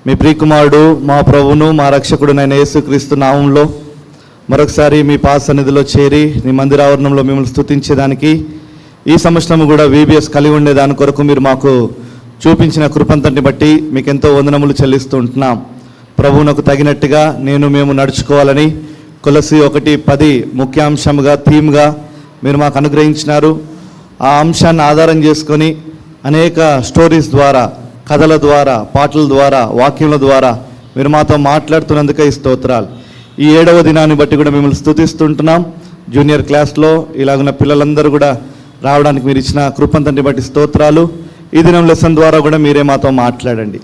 మీ ప్రియకుమారుడు మా ప్రభువును మా రక్షకుడునైన యేసుక్రీస్తు నామంలో మరొకసారి మీ పాద సన్నిధిలో చేరి మీ మందిరావరణంలో మిమ్మల్ని స్తుతించేదానికి ఈ సంవత్సరం కూడా VBS కలిగి ఉండే దాని కొరకు మీరు మాకు చూపించిన కృపంతటిని బట్టి మీకు ఎంతో వందనములు చెల్లిస్తూ ఉంటున్నాం. ప్రభువునకు తగినట్టుగా మేము నడుచుకోవాలని కొలసి 1:10 ముఖ్యాంశంగా థీమ్గా మీరు మాకు అనుగ్రహించినారు. ఆ అంశాన్ని ఆధారం చేసుకొని అనేక స్టోరీస్ ద్వారా, కథల ద్వారా, పాటల ద్వారా, వాక్యముల ద్వారా మీరు మాతో మాట్లాడుతున్నందుకే ఈ స్తోత్రాలు. ఈ 7వ దినాన్ని బట్టి కూడా మిమ్మల్ని స్తుతిస్తుంటున్నాం. జూనియర్ క్లాస్లో ఇలాగున్న పిల్లలందరూ కూడా రావడానికి మీరు ఇచ్చిన కృపంతటిని బట్టి స్తోత్రాలు. ఈ దినం లెసన్ ద్వారా కూడా మీరే మాతో మాట్లాడండి.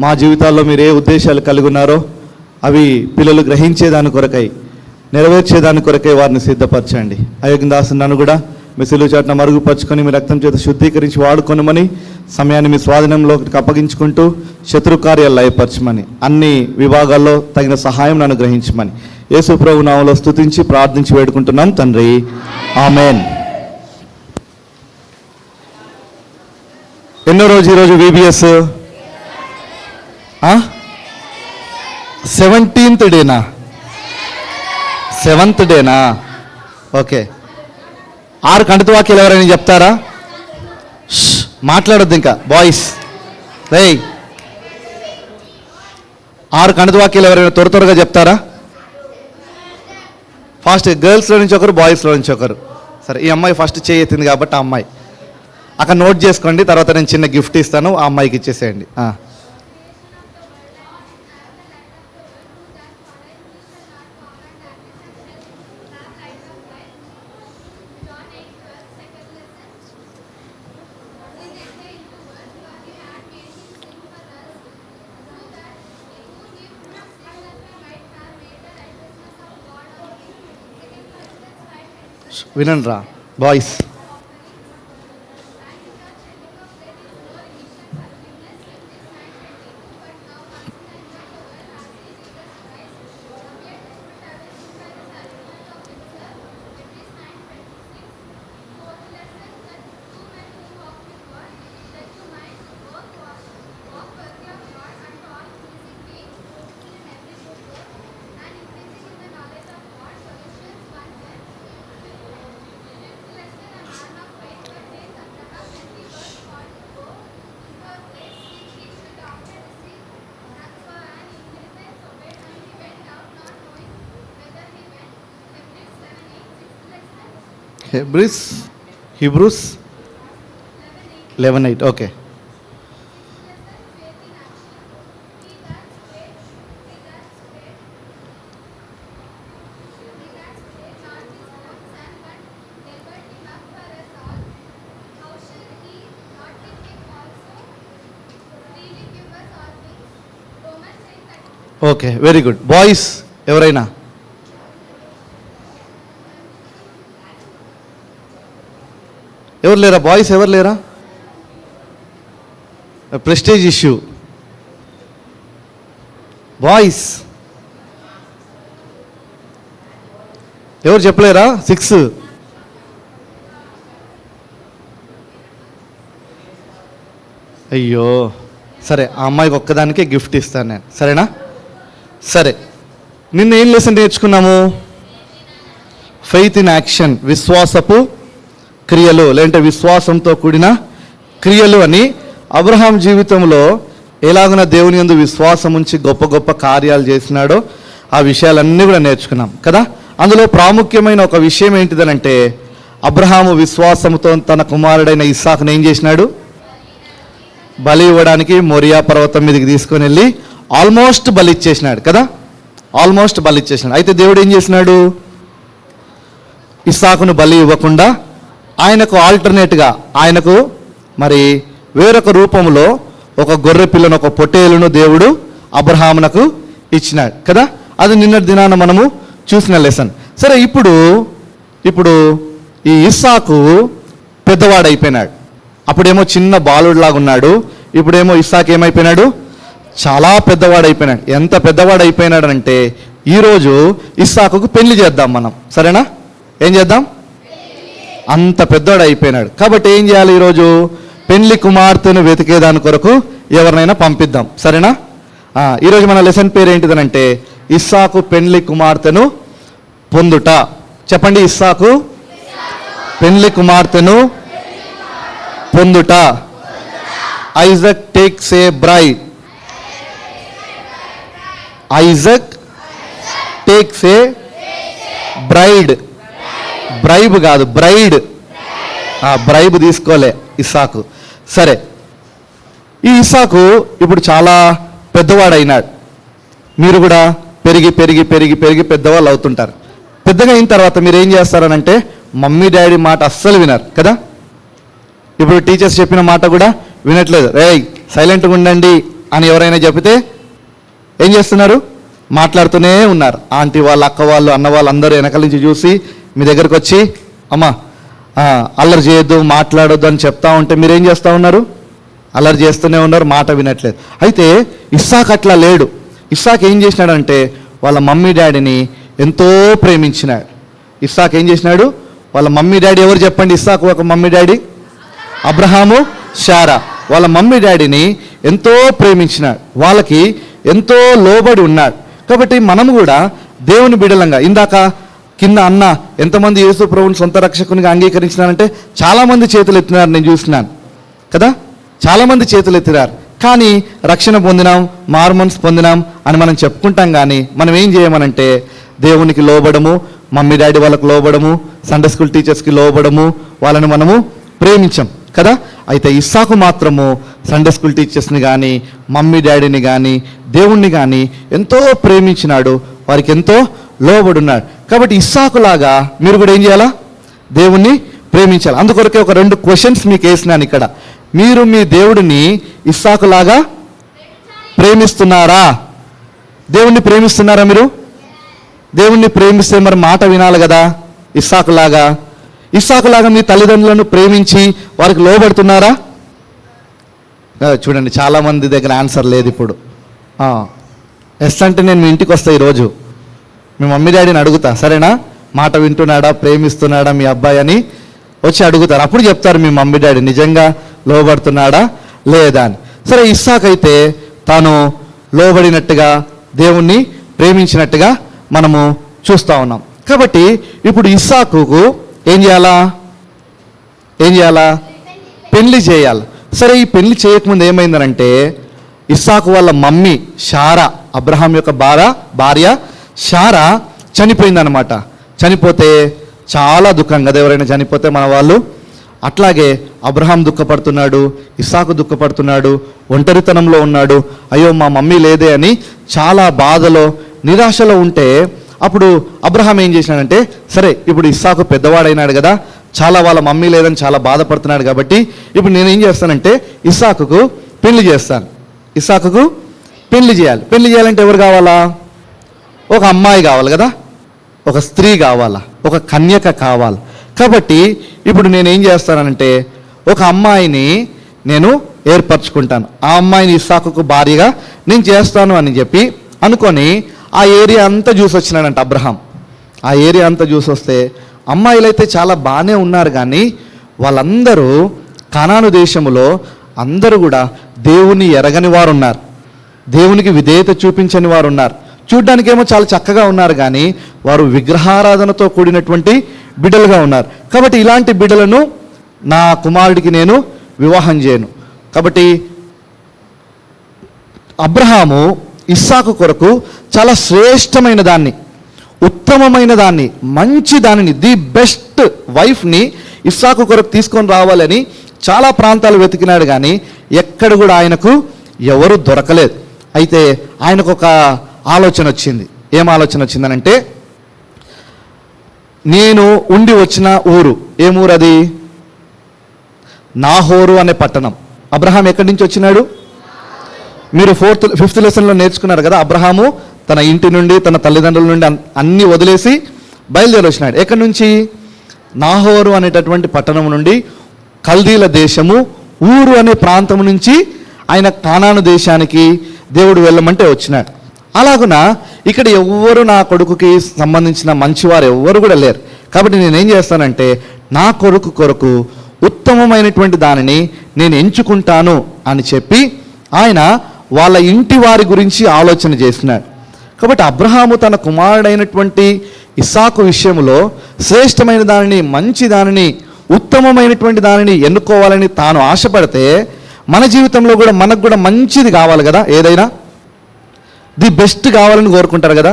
మా జీవితాల్లో మీరు ఏ ఉద్దేశాలు కలిగి ఉన్నారో అవి పిల్లలు గ్రహించేదాని కొరకై, నెరవేర్చేదాని కొరకై వారిని సిద్ధపరచండి. అయోగ్యదాసు నన్ను కూడా మీ సిలువ చాటున మరుగుపరుచుకొని మీ రక్తం చేత శుద్ధీకరించి వాడుకొనమని, సమయాన్ని మీ స్వాధీనంలోకి అప్పగించుకుంటూ శత్రు కార్యాలు లయపరచమని, అన్ని విభాగాల్లో తగిన సహాయం నన్ను గ్రహించమని యేసు ప్రభు నామములో స్తుతించి ప్రార్థించి వేడుకుంటున్నాం తండ్రి, ఆమేన్. ఎన్నో రోజు ఈరోజు VBS 17th డేనా? 7th డేనా? ఓకే. 6 కంటిత వాక్యాలు ఎవరైనా చెప్తారా? మాట్లాడొద్దు ఇంకా బాయ్స్. 6 కంటిత వాక్యాలు ఎవరైనా త్వరగా చెప్తారా? ఫాస్ట్. గర్ల్స్లో నుంచి ఒకరు, బాయ్స్లో నుంచి ఒకరు. సరే, ఈ అమ్మాయి ఫస్ట్ చేయెత్తింది కాబట్టి ఆ అమ్మాయి అక్కడ నోట్ చేసుకోండి. తర్వాత నేను చిన్న గిఫ్ట్ ఇస్తాను, ఆ అమ్మాయికి ఇచ్చేసేయండి. వినండి రా boys. Hebrews 11:8. Okay. Okay, very good. Boys ఎవరైనా? ఎవరు లేరా? బాయ్స్ ఎవరు లేరా? Prestige issue. బాయ్స్ ఎవరు చెప్పలేరా? 6. అయ్యో, సరే, ఆ అమ్మాయికి ఒక్కదానికే గిఫ్ట్ ఇస్తాను నేను, సరేనా? సరే, నిన్న ఏం లెసన్ నేర్చుకున్నాము? ఫెయిత్ ఇన్ యాక్షన్, విశ్వాసపు క్రియలు, లేదంటే విశ్వాసంతో కూడిన క్రియలు అని. అబ్రహాం జీవితంలో ఎలాగున దేవుని యందు విశ్వాసం ఉంచి గొప్ప గొప్ప కార్యాలు చేసినాడో ఆ విషయాలన్నీ కూడా నేర్చుకున్నాం కదా. అందులో ప్రాముఖ్యమైన ఒక విషయం ఏంటిదనంటే, అబ్రహాము విశ్వాసంతో తన కుమారుడైన ఇస్సాకును ఏం చేసినాడు? బలి ఇవ్వడానికి మోరియా పర్వతం మీదకి తీసుకొని వెళ్ళి ఆల్మోస్ట్ బలి ఇచ్చేసినాడు కదా. ఆల్మోస్ట్ బలి ఇచ్చేసినాడు. అయితే దేవుడు ఏం చేసినాడు? ఇస్సాకును బలి ఇవ్వకుండా ఆయనకు ఆల్టర్నేట్గా, ఆయనకు మరి వేరొక రూపంలో ఒక గొర్రె పిల్లను, ఒక పొట్టేలును దేవుడు అబ్రహామునకు ఇచ్చినాడు కదా. అది నిన్నటి దినాన మనము చూసిన లెసన్. సరే, ఇప్పుడు ఈ ఇస్సాకు పెద్దవాడైపోయినాడు. అప్పుడేమో చిన్న బాలుడిలాగా ఉన్నాడు. ఇప్పుడేమో ఇస్సాకు ఏమైపోయినాడు? చాలా పెద్దవాడైపోయినాడు. ఎంత పెద్దవాడైపోయినాడంటే ఈరోజు ఇస్సాకుకు పెళ్లి చేద్దాం మనం, సరేనా? ఏం చేద్దాం? అంత పెద్దవాడు అయిపోయినాడు కాబట్టి ఏం చేయాలి? ఈరోజు పెళ్లి కుమార్తెను వెతికేదాని కొరకు ఎవరినైనా పంపిద్దాం, సరేనా? ఈరోజు మన లెసన్ పేరు ఏంటిదనంటే ఇస్సాకు పెండ్లి కుమార్తెను పొందుట. చెప్పండి, ఇస్సాకు పెండ్లి కుమార్తెను పొందుట. ఐజక్ టేక్స్ ఏ బ్రైడ్. ఐజక్ టేక్స్ ఏ బ్రైడ్. బ్రైబ్ కాదు, బ్రైడ్. బ్రైబ్ తీసుకోలే ఇస్సాకు. సరే, ఈ ఇస్సాకు ఇప్పుడు చాలా పెద్దవాడైనాడు. మీరు కూడా పెరిగి పెరిగి పెరిగి పెరిగి పెద్దవాళ్ళు అవుతుంటారు. పెద్దగా అయిన తర్వాత మీరు ఏం చేస్తారనంటే మమ్మీ డాడీ మాట అస్సలు వినరు కదా. ఇప్పుడు టీచర్స్ చెప్పిన మాట కూడా వినట్లేదు. రేయ్ సైలెంట్గా ఉండండి అని ఎవరైనా చెబితే ఏం చేస్తున్నారు? మాట్లాడుతూనే ఉన్నారు. ఆంటీ వాళ్ళు, అక్క వాళ్ళు, అన్న వాళ్ళు అందరూ వెనకాల నుంచి చూసి మీ దగ్గరకు వచ్చి అమ్మా అల్లరి చేయొద్దు, మాట్లాడొద్దు అని చెప్తా ఉంటే మీరేం చేస్తూ ఉన్నారు? అల్లరి చేస్తూనే ఉన్నారు, మాట వినట్లేదు. అయితే ఇస్సాకు అట్లా లేడు. ఇస్సాకు ఏం చేసినాడంటే వాళ్ళ మమ్మీ డాడీని ఎంతో ప్రేమించినాడు. ఇస్సాకు ఏం చేసినాడు? వాళ్ళ మమ్మీ డాడీ ఎవరు చెప్పండి? ఇస్సాకు ఒక మమ్మీ డాడీ అబ్రహాము, శారా. వాళ్ళ మమ్మీ డాడీని ఎంతో ప్రేమించినాడు, వాళ్ళకి ఎంతో లోబడి ఉన్నాడు. కాబట్టి మనము కూడా దేవుని బిడలంగా, ఇందాక కింద అన్న ఎంతమంది యేసు ప్రభువుని సొంత రక్షకునిగా అంగీకరించినారంటే చాలామంది చేతులు ఎత్తినారు, నేను చూసినాను కదా. చాలామంది చేతులు ఎత్తినారు. కానీ రక్షణ పొందినాం, మారుమనసు పొందినాం అని మనం చెప్పుకుంటాం. కానీ మనం ఏం చేయమనంటే దేవునికి లోబడము, మమ్మీ డాడీ వాళ్ళకు లోబడము, సండే స్కూల్ టీచర్స్కి లోబడము, వాళ్ళని మనము ప్రేమించాం కదా. అయితే ఇస్సాకు మాత్రము సండే స్కూల్ టీచర్స్ని కానీ, మమ్మీ డాడీని కానీ, దేవుణ్ణి కానీ ఎంతో ప్రేమించినాడు, వారికి ఎంతో లోబడున్నాడు. కాబట్టి ఇస్సాకులాగా మీరు కూడా ఏం చేయాలా? దేవుణ్ణి ప్రేమించాలి. అందుకొరకే ఒక 2 క్వశ్చన్స్ మీకు వేసినాను ఇక్కడ. మీరు మీ దేవుడిని ఇస్సాకులాగా ప్రేమిస్తున్నారా? దేవుణ్ణి ప్రేమిస్తున్నారా? మీరు దేవుణ్ణి ప్రేమిస్తే మరి మాట వినాలి కదా. ఇస్సాకులాగా మీ తల్లిదండ్రులను ప్రేమించి వారికి లోబడుతున్నారా? చూడండి, చాలామంది దగ్గర ఆన్సర్ లేదు. ఇప్పుడు ఎస్ అంటే నేను మీ ఇంటికి వస్తా, ఈరోజు మీ మమ్మీ డాడీని అడుగుతా, సరేనా? మాట వింటున్నాడా, ప్రేమిస్తున్నాడా మీ అబ్బాయి అని వచ్చి అడుగుతారు. అప్పుడు చెప్తారు మీ మమ్మీ డాడీ నిజంగా లోబడుతున్నాడా లేదా అని. సరే, ఇస్సాకు అయితే తాను లోబడినట్టుగా, దేవుణ్ణి ప్రేమించినట్టుగా మనము చూస్తూ ఉన్నాం. కాబట్టి ఇప్పుడు ఇస్సాకుకు ఏం చేయాలా? పెళ్లి చేయాలి. సరే, ఈ పెళ్లి చేయకముందు ఏమైందనంటే ఇస్సాకు వాళ్ళ మమ్మీ శారా, అబ్రహాం యొక్క భార్య శారా చనిపోయిందనమాట. చనిపోతే చాలా దుఃఖం కదా, ఎవరైనా చనిపోతే మన వాళ్ళు. అట్లాగే అబ్రహాం దుఃఖపడుతున్నాడు, ఇస్సాకు దుఃఖపడుతున్నాడు, ఒంటరితనంలో ఉన్నాడు. అయ్యో మా మమ్మీ లేదే అని చాలా బాధలో, నిరాశలో ఉంటే అప్పుడు అబ్రహాం ఏం చేసినాడంటే, సరే ఇప్పుడు ఇస్సాకు పెద్దవాడైనాడు కదా, చాలా వాళ్ళ మమ్మీ లేదని చాలా బాధపడుతున్నాడు కాబట్టి ఇప్పుడు నేనేం చేస్తానంటే ఇస్సాకుకు పెళ్లి చేస్తాను. ఇస్సాకుకు పెళ్లి చేయాలి. పెళ్లి చేయాలంటే ఎవరు కావాలా? ఒక అమ్మాయి కావాలి కదా, ఒక స్త్రీ కావాలా, ఒక కన్యక కావాలి. కాబట్టి ఇప్పుడు నేనేం చేస్తానంటే ఒక అమ్మాయిని నేను ఏర్పరచుకుంటాను. ఆ అమ్మాయిని ఇస్సాకుకు భార్యగా నేను చేస్తాను అని చెప్పి అనుకొని ఆ ఏరియా అంతా చూసి వచ్చినాడంట అబ్రహాం. ఆ ఏరియా అంతా చూసి వస్తే అమ్మాయిలు అయితే చాలా బాగానే ఉన్నారు, కానీ వాళ్ళందరూ కానాను దేశములో అందరూ కూడా దేవుని ఎరగని వారు ఉన్నారు, దేవునికి విధేయత చూపించని వారు ఉన్నారు. చూడ్డానికేమో చాలా చక్కగా ఉన్నారు, కానీ వారు విగ్రహారాధనతో కూడినటువంటి బిడ్డలుగా ఉన్నారు. కాబట్టి ఇలాంటి బిడ్డలను నా కుమారుడికి నేను వివాహం చేయను. కాబట్టి అబ్రహాము ఇస్సాకు కొరకు చాలా శ్రేష్టమైన దాన్ని, ఉత్తమమైన దాన్ని, మంచి దానిని, ది బెస్ట్ వైఫ్ని ఇస్సాకు కొరకు తీసుకొని రావాలని చాలా ప్రాంతాలు వెతికినాడు, కానీ ఎక్కడ కూడా ఆయనకు ఎవరు దొరకలేదు. అయితే ఆయనకు ఒక ఆలోచన వచ్చింది. ఏం ఆలోచన వచ్చిందనంటే, నేను ఉండి వచ్చిన ఊరు, ఏం ఊరు అది? నాహోరు అనే పట్టణం. అబ్రహాం ఎక్కడి నుంచి వచ్చినాడు? మీరు 5th లెసన్లో నేర్చుకున్నారు కదా. అబ్రహాము తన ఇంటి నుండి, తన తల్లిదండ్రుల నుండి అన్నీ వదిలేసి బయలుదేరి వచ్చినాడు. ఎక్కడి నుంచి? నాహోరు అనేటటువంటి పట్టణం నుండి, కల్దీల దేశము ఊరు అనే ప్రాంతం నుంచి ఆయన కానాను దేశానికి దేవుడు వెళ్ళమంటే వచ్చినాడు. అలాగున ఇక్కడ ఎవ్వరు నా కొడుకుకి సంబంధించిన మంచివారు ఎవ్వరు కూడా లేరు. కాబట్టి నేనేం చేస్తానంటే నా కొరకు ఉత్తమమైనటువంటి దానిని నేను ఎంచుకుంటాను అని చెప్పి ఆయన వాళ్ళ ఇంటి వారి గురించి ఆలోచన చేసినాడు. కాబట్టి అబ్రహాము తన కుమారుడైనటువంటి ఇస్సాకు విషయంలో శ్రేష్టమైన దానిని, మంచి దానిని, ఉత్తమమైనటువంటి దానిని ఎన్నుకోవాలని తాను ఆశపడితే మన జీవితంలో కూడా మనకు కూడా మంచిది కావాలి కదా. ఏదైనా ది బెస్ట్ కావాలని కోరుకుంటారు కదా.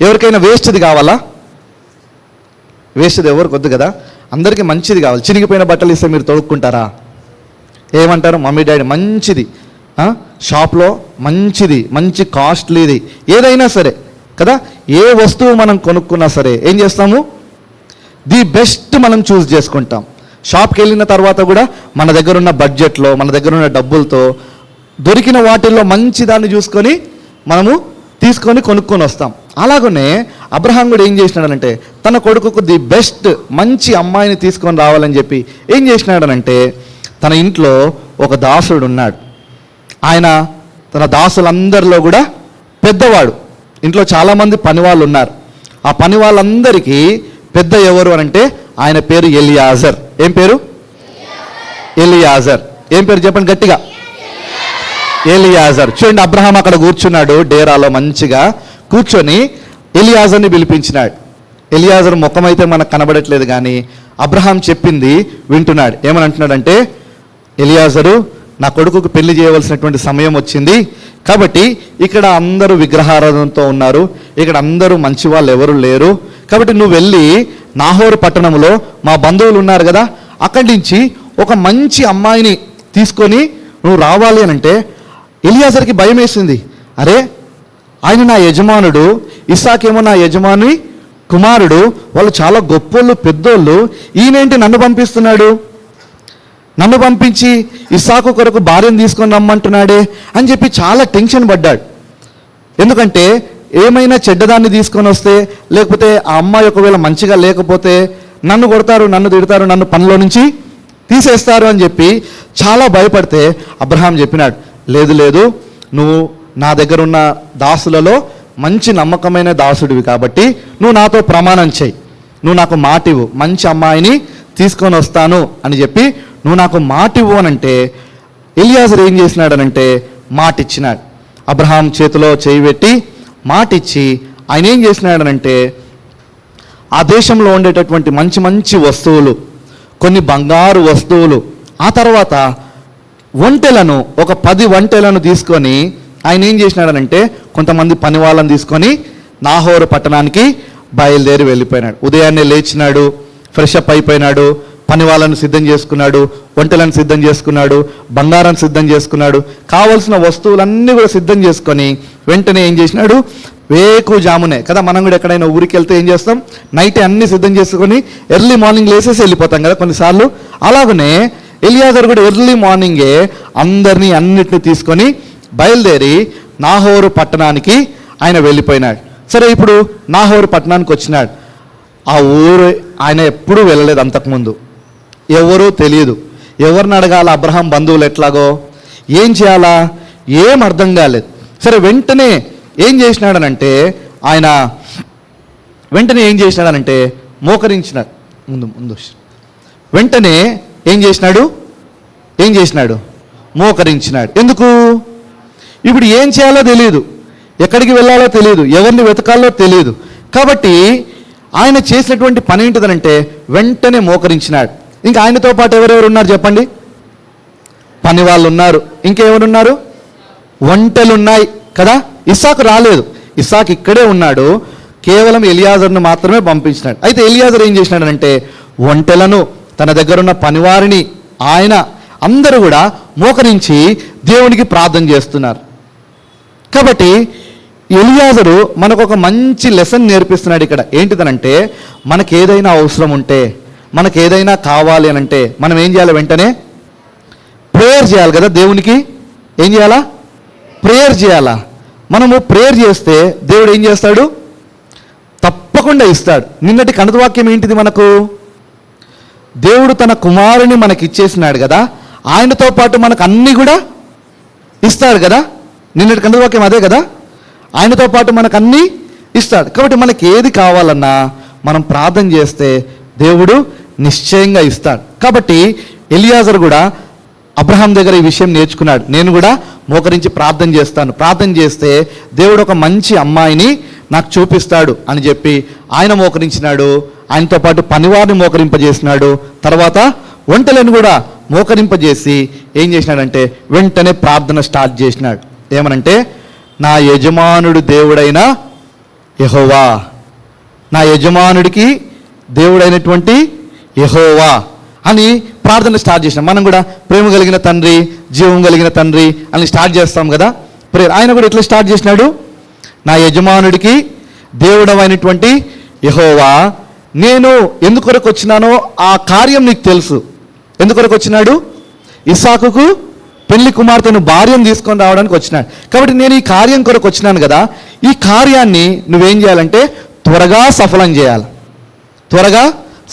ఎవరికైనా వేస్ట్ది కావాలా? వేస్ట్ది ఎవరికి వద్దు కదా. అందరికీ మంచిది కావాలి. చినిగిపోయిన బట్టలు ఇస్తే మీరు తొడుక్కుంటారా? ఏమంటారు? మమ్మీ డాడీ మంచిది, షాప్లో మంచిది, మంచి కాస్ట్లీది, ఏదైనా సరే కదా. ఏ వస్తువు మనం కొనుక్కున్నా సరే ఏం చేస్తాము? ది బెస్ట్ మనం చూస్ చేసుకుంటాం. షాప్కి వెళ్ళిన తర్వాత కూడా మన దగ్గర ఉన్న బడ్జెట్లో, మన దగ్గర ఉన్న డబ్బులతో దొరికిన వాటిల్లో మంచి దాన్ని చూసుకొని మనము తీసుకొని కొనుక్కొని వస్తాం. అలాగనే అబ్రహాం కూడా ఏం చేసినాడనంటే తన కొడుకుకు ది బెస్ట్, మంచి అమ్మాయిని తీసుకొని రావాలని చెప్పి ఏం చేసినాడనంటే తన ఇంట్లో ఒక దాసుడు ఉన్నాడు. ఆయన తన దాసులందరిలో కూడా పెద్దవాడు. ఇంట్లో చాలామంది పని వాళ్ళు ఉన్నారు. ఆ పని వాళ్ళందరికీ పెద్ద ఎవరు అనంటే ఆయన పేరు ఎలియాజర్. ఏం పేరు? ఎలియాజర్. ఏం పేరు చెప్పండి గట్టిగా? ఎలియాజర్. చూడండి, అబ్రహాం అక్కడ కూర్చున్నాడు డేరాలో, మంచిగా కూర్చొని ఎలియాజర్ని పిలిపించినాడు. ఎలియాజర్ ముఖం అయితే మనకు కనబడట్లేదు, కానీ అబ్రహాం చెప్పింది వింటున్నాడు. ఏమని అంటున్నాడంటే, ఎలియాజరు, నా కొడుకుకు పెళ్లి చేయవలసినటువంటి సమయం వచ్చింది కాబట్టి ఇక్కడ అందరూ విగ్రహారాధనతో ఉన్నారు, ఇక్కడ అందరూ మంచి వాళ్ళు ఎవరు లేరు, కాబట్టి నువ్వు వెళ్ళి నాహోరు పట్టణంలో మా బంధువులు ఉన్నారు కదా, అక్కడి నుంచి ఒక మంచి అమ్మాయిని తీసుకొని నువ్వు రావాలి అని అంటే ఎలియాజర్కి భయం వేసింది. అరే, ఆయన నా యజమానుడు, ఇస్సాకేమో నా యజమాని కుమారుడు, వాళ్ళు చాలా గొప్పోళ్ళు, పెద్దోళ్ళు, ఈయనేంటి నన్ను పంపిస్తున్నాడు, నన్ను పంపించి ఇస్సాకు కొరకు భార్యను తీసుకొని రమ్మంటున్నాడే అని చెప్పి చాలా టెన్షన్ పడ్డాడు. ఎందుకంటే ఏమైనా చెడ్డదాన్ని తీసుకొని వస్తే, లేకపోతే ఆ అమ్మాయి ఒకవేళ మంచిగా లేకపోతే నన్ను కొడతారు, నన్ను తిడతారు, నన్ను పనిలో నుంచి తీసేస్తారు అని చెప్పి చాలా భయపడితే అబ్రహాం చెప్పినాడు, లేదు లేదు, నువ్వు నా దగ్గర ఉన్న దాసులలో మంచి నమ్మకమైన దాసుడివి కాబట్టి నువ్వు నాతో ప్రమాణం చేయి, నువ్వు నాకు మాట ఇవ్వు, మంచి అమ్మాయిని తీసుకొని వస్తాను అని చెప్పి నువ్వు నాకు మాట ఇవ్వు అనంటే ఎలియాజర్ ఏం చేసినాడనంటే మాట ఇచ్చినాడు. అబ్రహాం చేతిలో చేయి పెట్టి మాట ఇచ్చి ఆయన ఏం చేసినాడనంటే ఆ దేశంలో ఉండేటటువంటి మంచి మంచి వస్తువులు, కొన్ని బంగారు వస్తువులు, ఆ తర్వాత ఒంటెలను, ఒక 10 ఒంటెలను తీసుకొని ఆయన ఏం చేసినాడనంటే కొంతమంది పని వాళ్ళని తీసుకొని నాహోరు పట్టణానికి బయలుదేరి వెళ్ళిపోయినాడు. ఉదయాన్నే లేచినాడు, ఫ్రెష్ అప్ అయిపోయినాడు, పని వాళ్ళను సిద్ధం చేసుకున్నాడు, ఒంటెలను సిద్ధం చేసుకున్నాడు, బంగారం సిద్ధం చేసుకున్నాడు, కావలసిన వస్తువులన్నీ కూడా సిద్ధం చేసుకొని వెంటనే ఏం చేసినాడు, వేకుజామునే కదా, మనం కూడా ఎక్కడైనా ఊరికి వెళ్తే ఏం చేస్తాం, నైట్ అన్ని సిద్ధం చేసుకొని ఎర్లీ మార్నింగ్ లేసేసి వెళ్ళిపోతాం కదా కొన్నిసార్లు. అలాగనే ఎలియాజర్ కూడా ఎర్లీ మార్నింగే అన్నిటిని తీసుకొని బయలుదేరి నాహోరు పట్టణానికి ఆయన వెళ్ళిపోయినాడు. సరే, ఇప్పుడు నాహోరు పట్టణానికి వచ్చినాడు. ఆ ఊరు ఆయన ఎప్పుడూ వెళ్ళలేదు, అంతకుముందు ఎవరూ తెలియదు. ఎవరిని అడగాల, అబ్రహాం బంధువులు ఎట్లాగో, ఏం చేయాలా, ఏం అర్థం కాలేదు. సరే, వెంటనే ఏం చేసినాడనంటే ఆయన మోకరించినాడు. ముందు వెంటనే ఏం చేసినాడు మోకరించినాడు. ఎందుకు? ఇప్పుడు ఏం చేయాలో తెలియదు, ఎక్కడికి వెళ్ళాలో తెలియదు, ఎవరిని వెతకాలో తెలియదు. కాబట్టి ఆయన చేసినటువంటి పని ఏంటిదనంటే వెంటనే మోకరించినాడు. ఇంకా ఆయనతో పాటు ఎవరెవరు ఉన్నారు చెప్పండి? పని వాళ్ళు ఉన్నారు, ఇంకెవరున్నారు? ఒంటెలు ఉన్నాయి కదా. ఇస్సాకు రాలేదు, ఇస్సాకు ఇక్కడే ఉన్నాడు, కేవలం ఎలియాజర్ను మాత్రమే పంపించినాడు. అయితే ఎలియాజర్ ఏం చేసినాడనంటే ఒంటెలను, తన దగ్గర ఉన్న పనివారిని, ఆయన అందరూ కూడా మోకరించి దేవునికి ప్రార్థన చేస్తున్నారు. కాబట్టి ఎలియాజరు మనకు ఒక మంచి లెసన్ నేర్పిస్తున్నాడు ఇక్కడ. ఏంటిదనంటే మనకు ఏదైనా అవసరం ఉంటే, మనకు ఏదైనా కావాలి అనంటే మనం ఏం చేయాలి? వెంటనే ప్రేయర్ చేయాలి కదా. దేవునికి ఏం చేయాలా? ప్రేయర్ చేయాలా. మనము ప్రేయర్ చేస్తే దేవుడు ఏం చేస్తాడు? తప్పకుండా ఇస్తాడు. నిన్నటి కణువాక్యం ఏంటిది మనకు? దేవుడు తన కుమారుని మనకి ఇచ్చేసినాడు కదా, ఆయనతో పాటు మనకు అన్నీ కూడా ఇస్తాడు కదా. నిన్నటి కణువాక్యం అదే కదా, ఆయనతో పాటు మనకు అన్నీ ఇస్తాడు. కాబట్టి మనకి ఏది కావాలన్నా మనం ప్రార్థన చేస్తే దేవుడు నిశ్చయంగా ఇస్తాడు. కాబట్టి ఎలియాజర్ కూడా అబ్రహాం దగ్గర ఈ విషయం నేర్చుకున్నాడు. నేను కూడా మోకరించి ప్రార్థన చేస్తాను, ప్రార్థన చేస్తే దేవుడు ఒక మంచి అమ్మాయిని నాకు చూపిస్తాడు అని చెప్పి ఆయన మోకరించినాడు. ఆయనతో పాటు పనివారిని మోకరింపజేసినాడు. తర్వాత ఒంటెలను కూడా మోకరింపజేసి ఏం చేసినాడంటే వెంటనే ప్రార్థన స్టార్ట్ చేసినాడు. ఏమనంటే, నా యజమానుడు దేవుడైన యెహోవా, నా యజమానుడికి దేవుడైనటువంటి యెహోవా అని ప్రార్థన స్టార్ట్ చేసినాం. మనం కూడా ప్రేమ కలిగిన తండ్రి, జీవం కలిగిన తండ్రి అని స్టార్ట్ చేస్తాం కదా ప్రేయర్. ఆయన కూడా ఎట్లా స్టార్ట్ చేసినాడు? నా యజమానుడికి దేవుడమైనటువంటి యెహోవా, నేను ఎందుకొరకు వచ్చినానో ఆ కార్యం నీకు తెలుసు. ఎందుకొరకు వచ్చినాడు? ఇస్సాకుకు పెళ్లి కుమార్తెను భార్యను తీసుకొని రావడానికి వచ్చినాడు. కాబట్టి నేను ఈ కార్యం కొరకు వచ్చినాను కదా, ఈ కార్యాన్ని నువ్వేం చేయాలంటే త్వరగా సఫలం చేయాలి, త్వరగా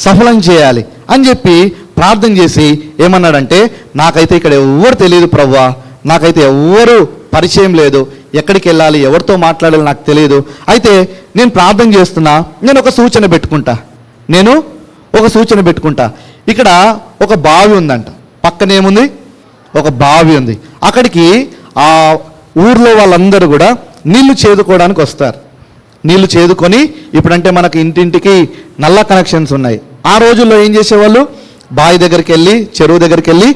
సఫలం చేయాలి అని చెప్పి ప్రార్థన చేసి ఏమన్నాడంటే, నాకైతే ఇక్కడ ఎవ్వరు తెలియదు ప్రభువా, నాకైతే ఎవ్వరు పరిచయం లేదు, ఎక్కడికి వెళ్ళాలి, ఎవరితో మాట్లాడాలి నాకు తెలియదు. అయితే నేను ప్రార్థన చేస్తున్నా, నేను ఒక సూచన పెట్టుకుంటా. ఇక్కడ ఒక బావి ఉందంట, పక్కన ఏముంది? ఒక బావి ఉంది. అక్కడికి ఆ ఊర్లో వాళ్ళందరూ కూడా నీళ్లు చేదుకోవడానికి వస్తారు. నీళ్లు చేదుకొని, ఇప్పుడంటే మనకు ఇంటింటికి నల్ల కనెక్షన్స్ ఉన్నాయి. ఆ రోజుల్లో ఏం చేసేవాళ్ళు? బావి దగ్గరికి వెళ్ళి, చెరువు దగ్గరికి వెళ్ళి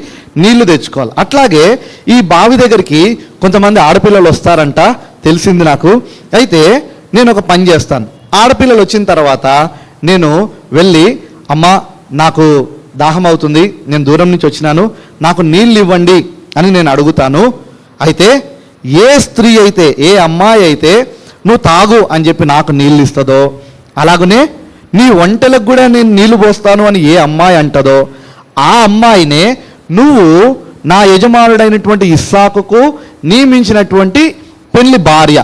నీళ్లు తెచ్చుకోవాలి. అట్లాగే ఈ బావి దగ్గరికి కొంతమంది ఆడపిల్లలు వస్తారంట, తెలిసింది నాకు. అయితే నేను ఒక పని చేస్తాను, ఆడపిల్లలు వచ్చిన తర్వాత నేను వెళ్ళి, అమ్మ నాకు దాహం అవుతుంది, నేను దూరం నుంచి వచ్చినాను, నాకు నీళ్ళు ఇవ్వండి అని నేను అడుగుతాను. అయితే ఏ స్త్రీ అయితే, ఏ అమ్మాయి అయితే నువ్వు తాగు అని చెప్పి నాకు నీళ్ళు ఇస్తుందో, అలాగనే నీ ఒంటెలకు కూడా నేను నీళ్లు పోస్తాను అని ఏ అమ్మాయి అంటదో, ఆ అమ్మాయినే నువ్వు నా యజమానుడైనటువంటి ఇస్సాకుకు నియమించినటువంటి పెళ్లి భార్య,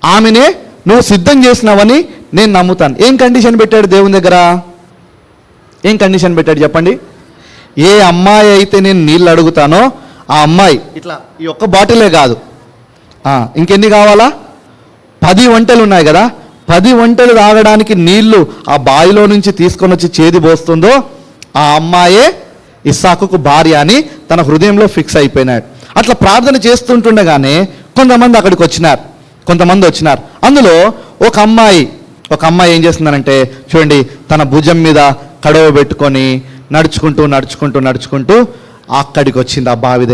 ఆమెనే నువ్వు సిద్ధం చేసినావని నేను నమ్ముతాను. ఏం కండిషన్ పెట్టాడు దేవుని దగ్గర? ఏం కండిషన్ పెట్టాడు చెప్పండి? ఏ అమ్మాయి అయితే నేను నీళ్ళు అడుగుతానో ఆ అమ్మాయి ఇట్లా ఈ ఒక్క బాటిలే కాదు, ఇంకెన్ని కావాలా? 10 ఒంటెలు ఉన్నాయి కదా, 10 ఒంటెలు తాగడానికి నీళ్లు ఆ బావిలో నుంచి తీసుకొని వచ్చి చేది పోస్తుందో ఆ అమ్మాయే ఇస్సాకుకు భార్య అని తన హృదయంలో ఫిక్స్ అయిపోయినాడు. అట్లా ప్రార్థన చేస్తుంటుండగానే కొంతమంది అక్కడికి వచ్చినారు. అందులో ఒక అమ్మాయి ఏం చేస్తుందనంటే, చూడండి, తన భుజం మీద కడవ పెట్టుకొని నడుచుకుంటూ అక్కడికి వచ్చింది, ఆ బావి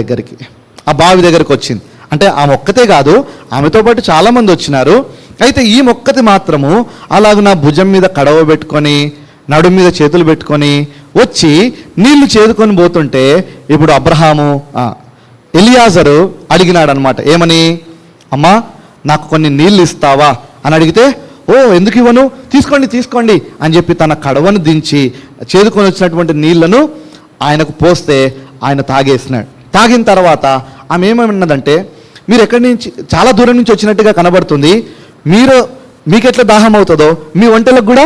దగ్గరికి వచ్చింది. అంటే ఆమె ఒక్కతే కాదు, ఆమెతో పాటు చాలామంది వచ్చినారు. అయితే ఈ మొక్కతి మాత్రము అలాగ నా భుజం మీద కడవ పెట్టుకొని, నడుము మీద చేతులు పెట్టుకొని వచ్చి నీళ్లు చేదుకొని పోతుంటే, ఇప్పుడు అబ్రహాము ఎలియాజరు అడిగినాడు అనమాట. ఏమని? అమ్మా నాకు కొన్ని నీళ్ళు ఇస్తావా అని అడిగితే, ఓ ఎందుకు ఇవ్వను, తీసుకోండి అని చెప్పి తన కడవను దించి చేదుకొని వచ్చినటువంటి నీళ్లను ఆయనకు పోస్తే ఆయన తాగేసినాడు. తాగిన తర్వాత ఆమె ఏమన్నదంటే, మీరు ఎక్కడి నుంచి, చాలా దూరం నుంచి వచ్చినట్టుగా కనబడుతుంది, మీకు ఎట్లా దాహం అవుతుందో మీ ఒంటెలకు కూడా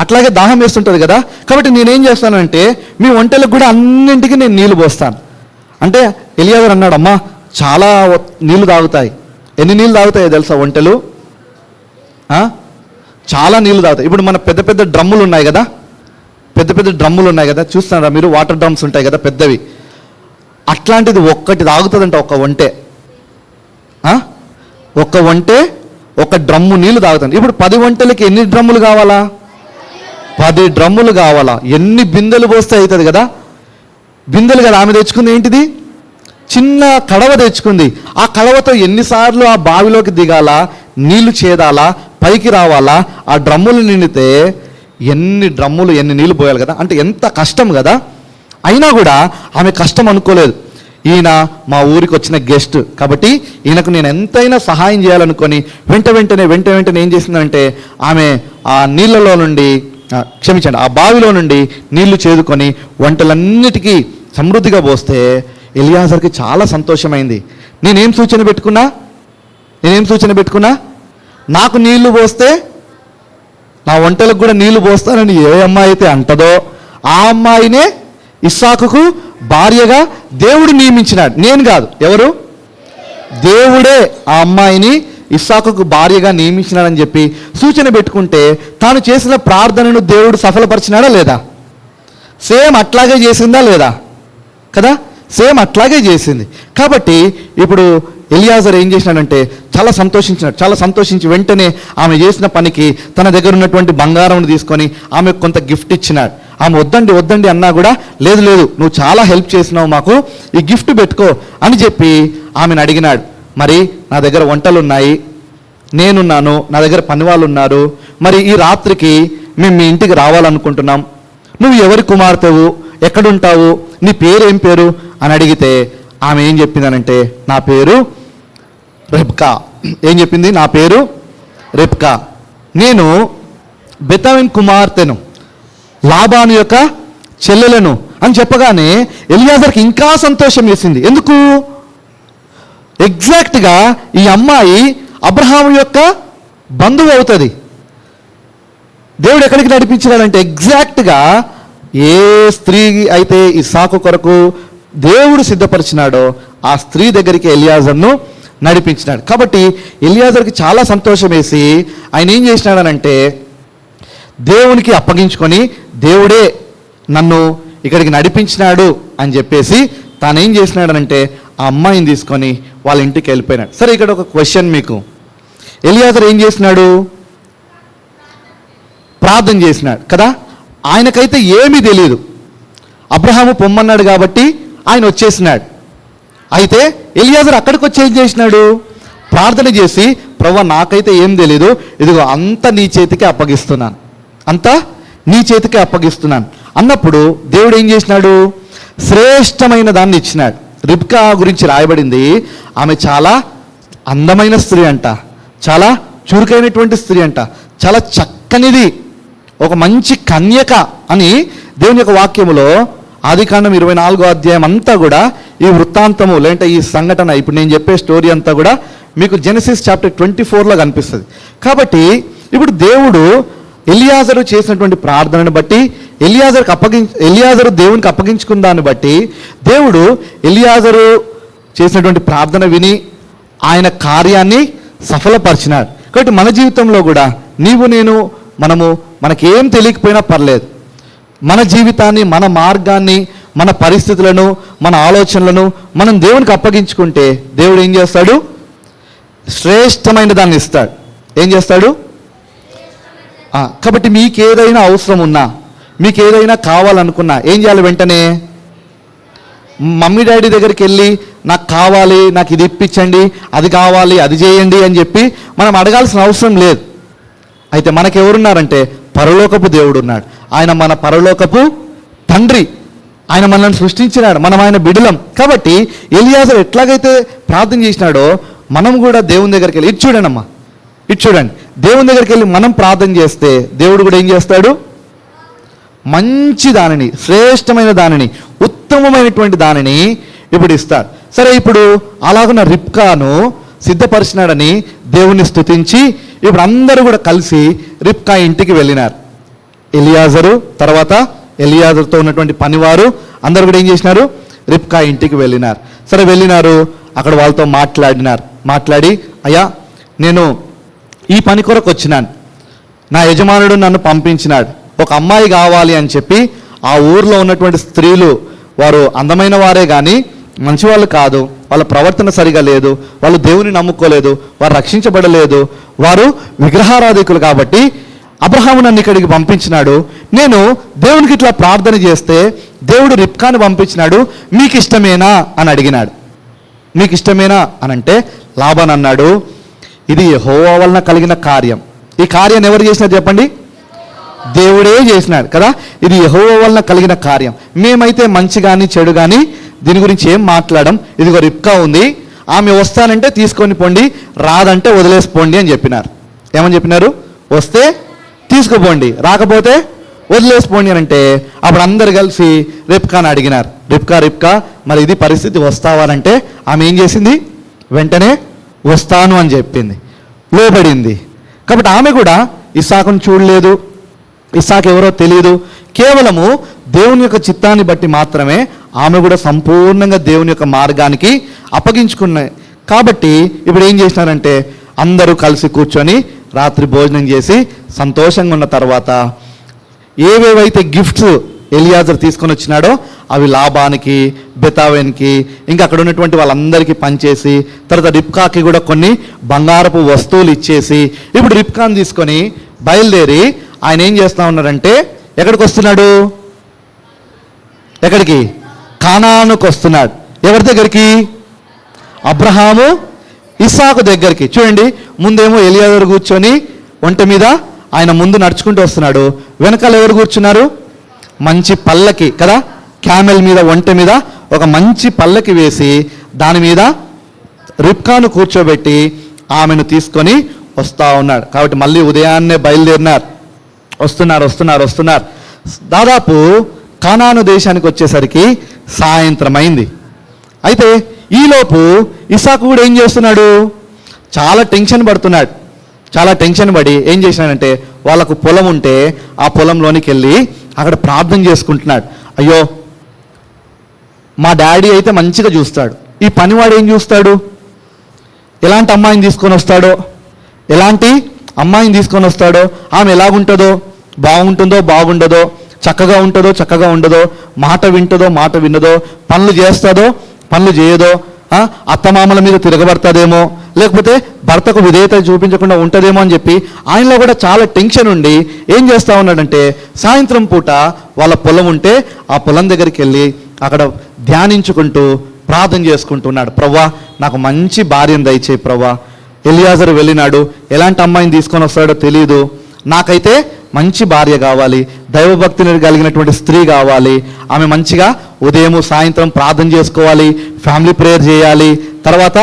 అట్లాగే దాహం వేస్తుంటుంది కదా, కాబట్టి నేనేం చేస్తానంటే మీ ఒంటెలకు కూడా అన్నింటికి నేను నీళ్లు పోస్తాను అంటే. ఎలియాజరు అన్నాడు, అమ్మా చాలా నీళ్లు తాగుతాయి. ఎన్ని నీళ్ళు తాగుతాయో తెలుసా ఒంటెలు? చాలా నీళ్లు తాగుతాయి. ఇప్పుడు మన పెద్ద పెద్ద డ్రమ్ములు ఉన్నాయి కదా, చూస్తున్నారా మీరు? వాటర్ డ్రమ్స్ ఉంటాయి కదా పెద్దవి, అట్లాంటిది ఒక్కటి తాగుతుందంట ఒక ఒంటె. ఒక డ్రమ్ము నీళ్లు తాగుతుంది. ఇప్పుడు 10 ఒంటెలకి ఎన్ని డ్రమ్ములు కావాలా? 10 డ్రమ్ములు కావాలా? ఎన్ని బిందెలు పోస్తే అవుతుంది కదా. బిందెలు కదా ఆమె తెచ్చుకుంది. ఏంటిది? చిన్న కడవ తెచ్చుకుంది. ఆ కడవతో ఎన్నిసార్లు ఆ బావిలోకి దిగాలా, నీళ్లు చేదాలా, పైకి రావాలా, ఆ డ్రమ్ములు నిండితే ఎన్ని నీళ్లు పోయాలి కదా. అంటే ఎంత కష్టం కదా. అయినా కూడా ఆమె కష్టం అనుకోలేదు. ఈయన మా ఊరికి వచ్చిన గెస్ట్ కాబట్టి ఈయనకు నేను ఎంతైనా సహాయం చేయాలనుకొని వెంటనే ఏం చేసిందంటే, ఆమె ఆ నీళ్ళలో నుండి ఆ బావిలో నుండి నీళ్లు చేదుకొని వంటలన్నిటికీ సమృద్ధిగా పోస్తే ఎలియాజర్కి చాలా సంతోషమైంది. నేనేం సూచన పెట్టుకున్నా? నాకు నీళ్లు పోస్తే నా వంటలకు కూడా నీళ్లు పోస్తానని ఏ అమ్మాయి అయితే అంటదో ఆ అమ్మాయినే ఇస్సాకుకు భార్యగా దేవుడు నియమించినాడు. నేను కాదు, ఎవరు? దేవుడే ఆ అమ్మాయిని ఇస్సాకుకు భార్యగా నియమించినాడని చెప్పి సూచన పెట్టుకుంటే, తాను చేసిన ప్రార్థనను దేవుడు సఫలపరిచినాడా లేదా? సేమ్ అట్లాగే చేసిందా లేదా కదా? సేమ్ అట్లాగే చేసింది. కాబట్టి ఇప్పుడు ఎలియాజర్ ఏం చేసినాడంటే చాలా సంతోషించి వెంటనే ఆమె చేసిన పనికి తన దగ్గర ఉన్నటువంటి బంగారం తీసుకొని ఆమెకు కొంత గిఫ్ట్ ఇచ్చినాడు. ఆమె వద్దండి అన్నా కూడా లేదు నువ్వు చాలా హెల్ప్ చేసినావు, మాకు ఈ గిఫ్ట్ పెట్టుకో అని చెప్పి ఆమెను అడిగినాడు. మరి నా దగ్గర వంటలు ఉన్నాయి, నేనున్నాను, నా దగ్గర పనివాళ్ళు ఉన్నారు, మరి ఈ రాత్రికి మేము మీ ఇంటికి రావాలనుకుంటున్నాం, నువ్వు ఎవరి కుమార్తెవు, ఎక్కడుంటావు, నీ పేరు ఏం పేరు అని అడిగితే ఆమె ఏం చెప్పిందనంటే నా పేరు రెబ్కా. ఏం చెప్పింది? నా పేరు రెబ్కా, నేను బెతవెన్ కుమార్తెను, లాబాను యొక్క చెల్లెలను అని చెప్పగానే ఎలియాజర్కి ఇంకా సంతోషం వేసింది. ఎందుకు? ఎగ్జాక్ట్గా ఈ అమ్మాయి అబ్రహాము యొక్క బంధువు అవుతుంది. దేవుడు ఎక్కడికి నడిపించాడంటే ఎగ్జాక్ట్గా ఏ స్త్రీ అయితే ఇస్సాకు కొరకు దేవుడు సిద్ధపరిచినాడో ఆ స్త్రీ దగ్గరికి ఎలియాజర్ను నడిపించినాడు. కాబట్టి ఎలియాజర్కి చాలా సంతోషం వేసి ఆయన ఏం చేసినాడనంటే దేవునికి అప్పగించుకొని దేవుడే నన్ను ఇక్కడికి నడిపించినాడు అని చెప్పేసి తాను ఏం చేసినాడనంటే ఆ అమ్మాయిని తీసుకొని వాళ్ళ ఇంటికి వెళ్ళిపోయినాడు. సరే, ఇక్కడ ఒక క్వశ్చన్ మీకు. ఎలియాజర్ ఏం చేసినాడు? ప్రార్థన చేసినాడు కదా. ఆయనకైతే ఏమీ తెలియదు. అబ్రహాము పొమ్మన్నాడు కాబట్టి ఆయన వచ్చేసినాడు. అయితే ఎలియాజర్ అక్కడికి వచ్చి ఏం చేసినాడు? ప్రార్థన చేసి ప్రభువా నాకైతే ఏం తెలీదు, ఇదిగో అంతా నీ చేతికి అప్పగిస్తున్నాను, అంతా నీ చేతికి అప్పగిస్తున్నాను అన్నప్పుడు దేవుడు ఏం చేసినాడు? శ్రేష్టమైన దాన్ని ఇచ్చినాడు. రిబ్కా గురించి రాయబడింది, ఆమె చాలా అందమైన స్త్రీ అంట, చాలా చురుకైనటువంటి స్త్రీ అంట, చాలా చక్కనిది, ఒక మంచి కన్యక అని దేవుని యొక్క వాక్యములో ఆదికాండం 24వ అధ్యాయం అంతా కూడా ఈ వృత్తాంతము లేదంటే ఈ సంఘటన, ఇప్పుడు నేను చెప్పే స్టోరీ అంతా కూడా మీకు జెనసిస్ చాప్టర్ 24లో కనిపిస్తుంది. కాబట్టి ఇప్పుడు దేవుడు ఎలియాజరు చేసినటువంటి ప్రార్థనను బట్టి ఎలియాజరు దేవునికి అప్పగించుకున్న దాన్ని బట్టి దేవుడు ఎలియాజరు చేసినటువంటి ప్రార్థన విని ఆయన కార్యాన్ని సఫలపరిచినాడు. కాబట్టి మన జీవితంలో కూడా నీవు నేను మనకేం తెలియకపోయినా పర్లేదు, మన జీవితాన్ని, మన మార్గాన్ని, మన పరిస్థితులను, మన ఆలోచనలను మనం దేవునికి అప్పగించుకుంటే దేవుడు ఏం చేస్తాడు? శ్రేష్టమైన దాన్ని ఇస్తాడు. ఏం చేస్తాడు? కాబట్టి మీకు ఏదైనా అవసరం ఉన్నా, మీకు ఏదైనా కావాలనుకున్నా ఏం చేయాలి? వెంటనే మమ్మీ డాడీ దగ్గరికి వెళ్ళి నాకు కావాలి, నాకు ఇది ఇప్పించండి, అది కావాలి, అది చేయండి అని చెప్పి మనం అడగాల్సిన అవసరం లేదు. అయితే మనకెవరున్నారంటే పరలోకపు దేవుడు ఉన్నాడు. ఆయన మన పరలోకపు తండ్రి, ఆయన మనల్ని సృష్టించినాడు, మనం ఆయన బిడ్డలం. కాబట్టి ఎలియాజర్ ఎట్లాగైతే ప్రార్థన చేసినాడో మనం కూడా దేవుని దగ్గరికి వెళ్ళి ఇటు చూడండి, దేవుని దగ్గరికి వెళ్ళి మనం ప్రార్థన చేస్తే దేవుడు కూడా ఏం చేస్తాడు? మంచి దానిని, శ్రేష్టమైన దానిని, ఉత్తమమైనటువంటి దానిని ఇప్పుడు ఇస్తాడు. సరే, ఇప్పుడు అలాగున్న రిబ్కాను సిద్ధపరిచినాడని దేవుణ్ణి స్తుతించి ఇప్పుడు అందరూ కూడా కలిసి రిబ్కా ఇంటికి వెళ్ళినారు. ఎలియాజరు తర్వాత ఎలియాజర్తో ఉన్నటువంటి పనివారు అందరూ కూడా ఏం చేసినారు? రిబ్కా ఇంటికి వెళ్ళినారు. సరే, వెళ్ళినారు, అక్కడ వాళ్ళతో మాట్లాడి అయ్యా నేను ఈ పని కొరకు వచ్చినాను, నా యజమానుడు నన్ను పంపించినాడు, ఒక అమ్మాయి కావాలి అని చెప్పి ఆ ఊర్లో ఉన్నటువంటి స్త్రీలు వారు అందమైన వారే కానీ మంచివాళ్ళు కాదు, వాళ్ళ ప్రవర్తన సరిగా లేదు, వాళ్ళు దేవుని నమ్ముకోలేదు, వారు రక్షించబడలేదు, వారు విగ్రహారాధికులు. కాబట్టి అబ్రహాము నన్ను ఇక్కడికి పంపించినాడు, నేను దేవునికి ఇట్లా ప్రార్థన చేస్తే దేవుడు రిబ్కాను పంపించినాడు, మీకు ఇష్టమేనా అని అడిగినాడు. మీకు ఇష్టమేనా అని అంటే లాబాన్ అన్నాడు, ఇది యెహోవా వలన కలిగిన కార్యం. ఈ కార్యాన్ని ఎవరు చేసినారు చెప్పండి? దేవుడే చేసినాడు కదా. ఇది యెహోవా వలన కలిగిన కార్యం, మేమైతే మంచి కానీ చెడు కానీ దీని గురించి ఏం మాట్లాడడం. ఇదిగో రిబ్కా ఉంది, ఆమె వస్తానంటే తీసుకొని పోండి, రాదంటే వదిలేసిపోండి అని చెప్పినారు. ఏమని చెప్పినారు? వస్తే తీసుకుపోండి, రాకపోతే వదిలేసిపోండి అని అంటే అప్పుడు అందరు కలిసి రిబ్కాను అడిగినారు, రిబ్కా మరి ఇది పరిస్థితి, వస్తావానంటే ఆమె ఏం చేసింది? వెంటనే వస్తాను అని చెప్పింది, లోబడింది. కాబట్టి ఆమె కూడా ఇస్సాకును చూడలేదు, ఇస్సాకు ఎవరో తెలియదు, కేవలము దేవుని యొక్క చిత్తాన్ని బట్టి మాత్రమే ఆమె కూడా సంపూర్ణంగా దేవుని యొక్క మార్గానికి అప్పగించుకున్నాయి. కాబట్టి ఇప్పుడు ఏం చేసినారంటే అందరూ కలిసి కూర్చొని రాత్రి భోజనం చేసి సంతోషంగా ఉన్న తర్వాత ఏవేవైతే గిఫ్ట్స్ ఎలియాజర్ తీసుకొని వచ్చినాడో అవి లాబానికి, బెతావెన్కి, ఇంకా అక్కడ ఉన్నటువంటి వాళ్ళందరికీ పనిచేసి, తర్వాత రిబ్కాకి కూడా కొన్ని బంగారపు వస్తువులు ఇచ్చేసి, ఇప్పుడు రిబ్కాని తీసుకొని బయలుదేరి ఆయన ఏం చేస్తా ఉన్నారంటే ఎక్కడికి వస్తున్నాడు? ఎక్కడికి? కానానుకు వస్తున్నాడు. ఎవరి దగ్గరికి? అబ్రహాము ఇస్సాకు దగ్గరికి. చూడండి, ముందేమో ఎలియాజరు కూర్చొని ఒంటె మీద ఆయన ముందు నడుచుకుంటూ వస్తున్నాడు. వెనకాల ఎవరు కూర్చున్నారు? మంచి పల్లకి కదా, క్యామెల్ మీద, ఒంటె మీద ఒక మంచి పల్లకి వేసి దాని మీద రిబ్కాను కూర్చోబెట్టి ఆమెను తీసుకొని వస్తూ ఉన్నాడు. కాబట్టి మళ్ళీ ఉదయాన్నే బయలుదేరినారు. వస్తున్నారు. దాదాపు కానాను దేశానికి వచ్చేసరికి సాయంత్రం అయింది. అయితే ఈలోపు ఇస్సాకు కూడా ఏం చేస్తున్నాడు? చాలా టెన్షన్ పడి ఏం చేసినాడంటే వాళ్ళకు పొలం ఉంటే ఆ పొలంలోనికి వెళ్ళి అక్కడ ప్రార్థన చేసుకుంటున్నాడు. అయ్యో, మా డాడీ అయితే మంచిగా చూస్తాడు, ఈ పనివాడు ఏం చూస్తాడు? ఎలాంటి అమ్మాయిని తీసుకొని వస్తాడో, ఆమె ఎలాగుంటుందో, బాగుంటుందో బాగుండదో, చక్కగా ఉంటుందో చక్కగా ఉండదో, మాట వింటుందో మాట విన్నదో, పనులు చేస్తుందో పనులు చేయదో, అత్తమామల మీద తిరగబడతాదేమో, లేకపోతే భర్తకు విధేయత చూపించకుండా ఉంటుందేమో అని చెప్పి ఆయనలో కూడా చాలా టెన్షన్ ఉండి ఏం చేస్తూ ఉన్నాడంటే సాయంత్రం పూట వాళ్ళ పొలం ఉంటే ఆ పొలం దగ్గరికి వెళ్ళి అక్కడ ధ్యానించుకుంటూ ప్రార్థన చేసుకుంటున్నాడు. ప్రవ్వా, నాకు మంచి భార్యను దయచేయి ప్రవ్వా. ఎలియాజరు వెళ్ళినాడు, ఎలాంటి అమ్మాయిని తీసుకొని వస్తాడో తెలియదు, నాకైతే మంచి భార్య కావాలి, దైవభక్తిని కలిగినటువంటి స్త్రీ కావాలి, ఆమె మంచిగా ఉదయం సాయంత్రం ప్రార్థన చేసుకోవాలి, ఫ్యామిలీ ప్రేయర్ చేయాలి, తర్వాత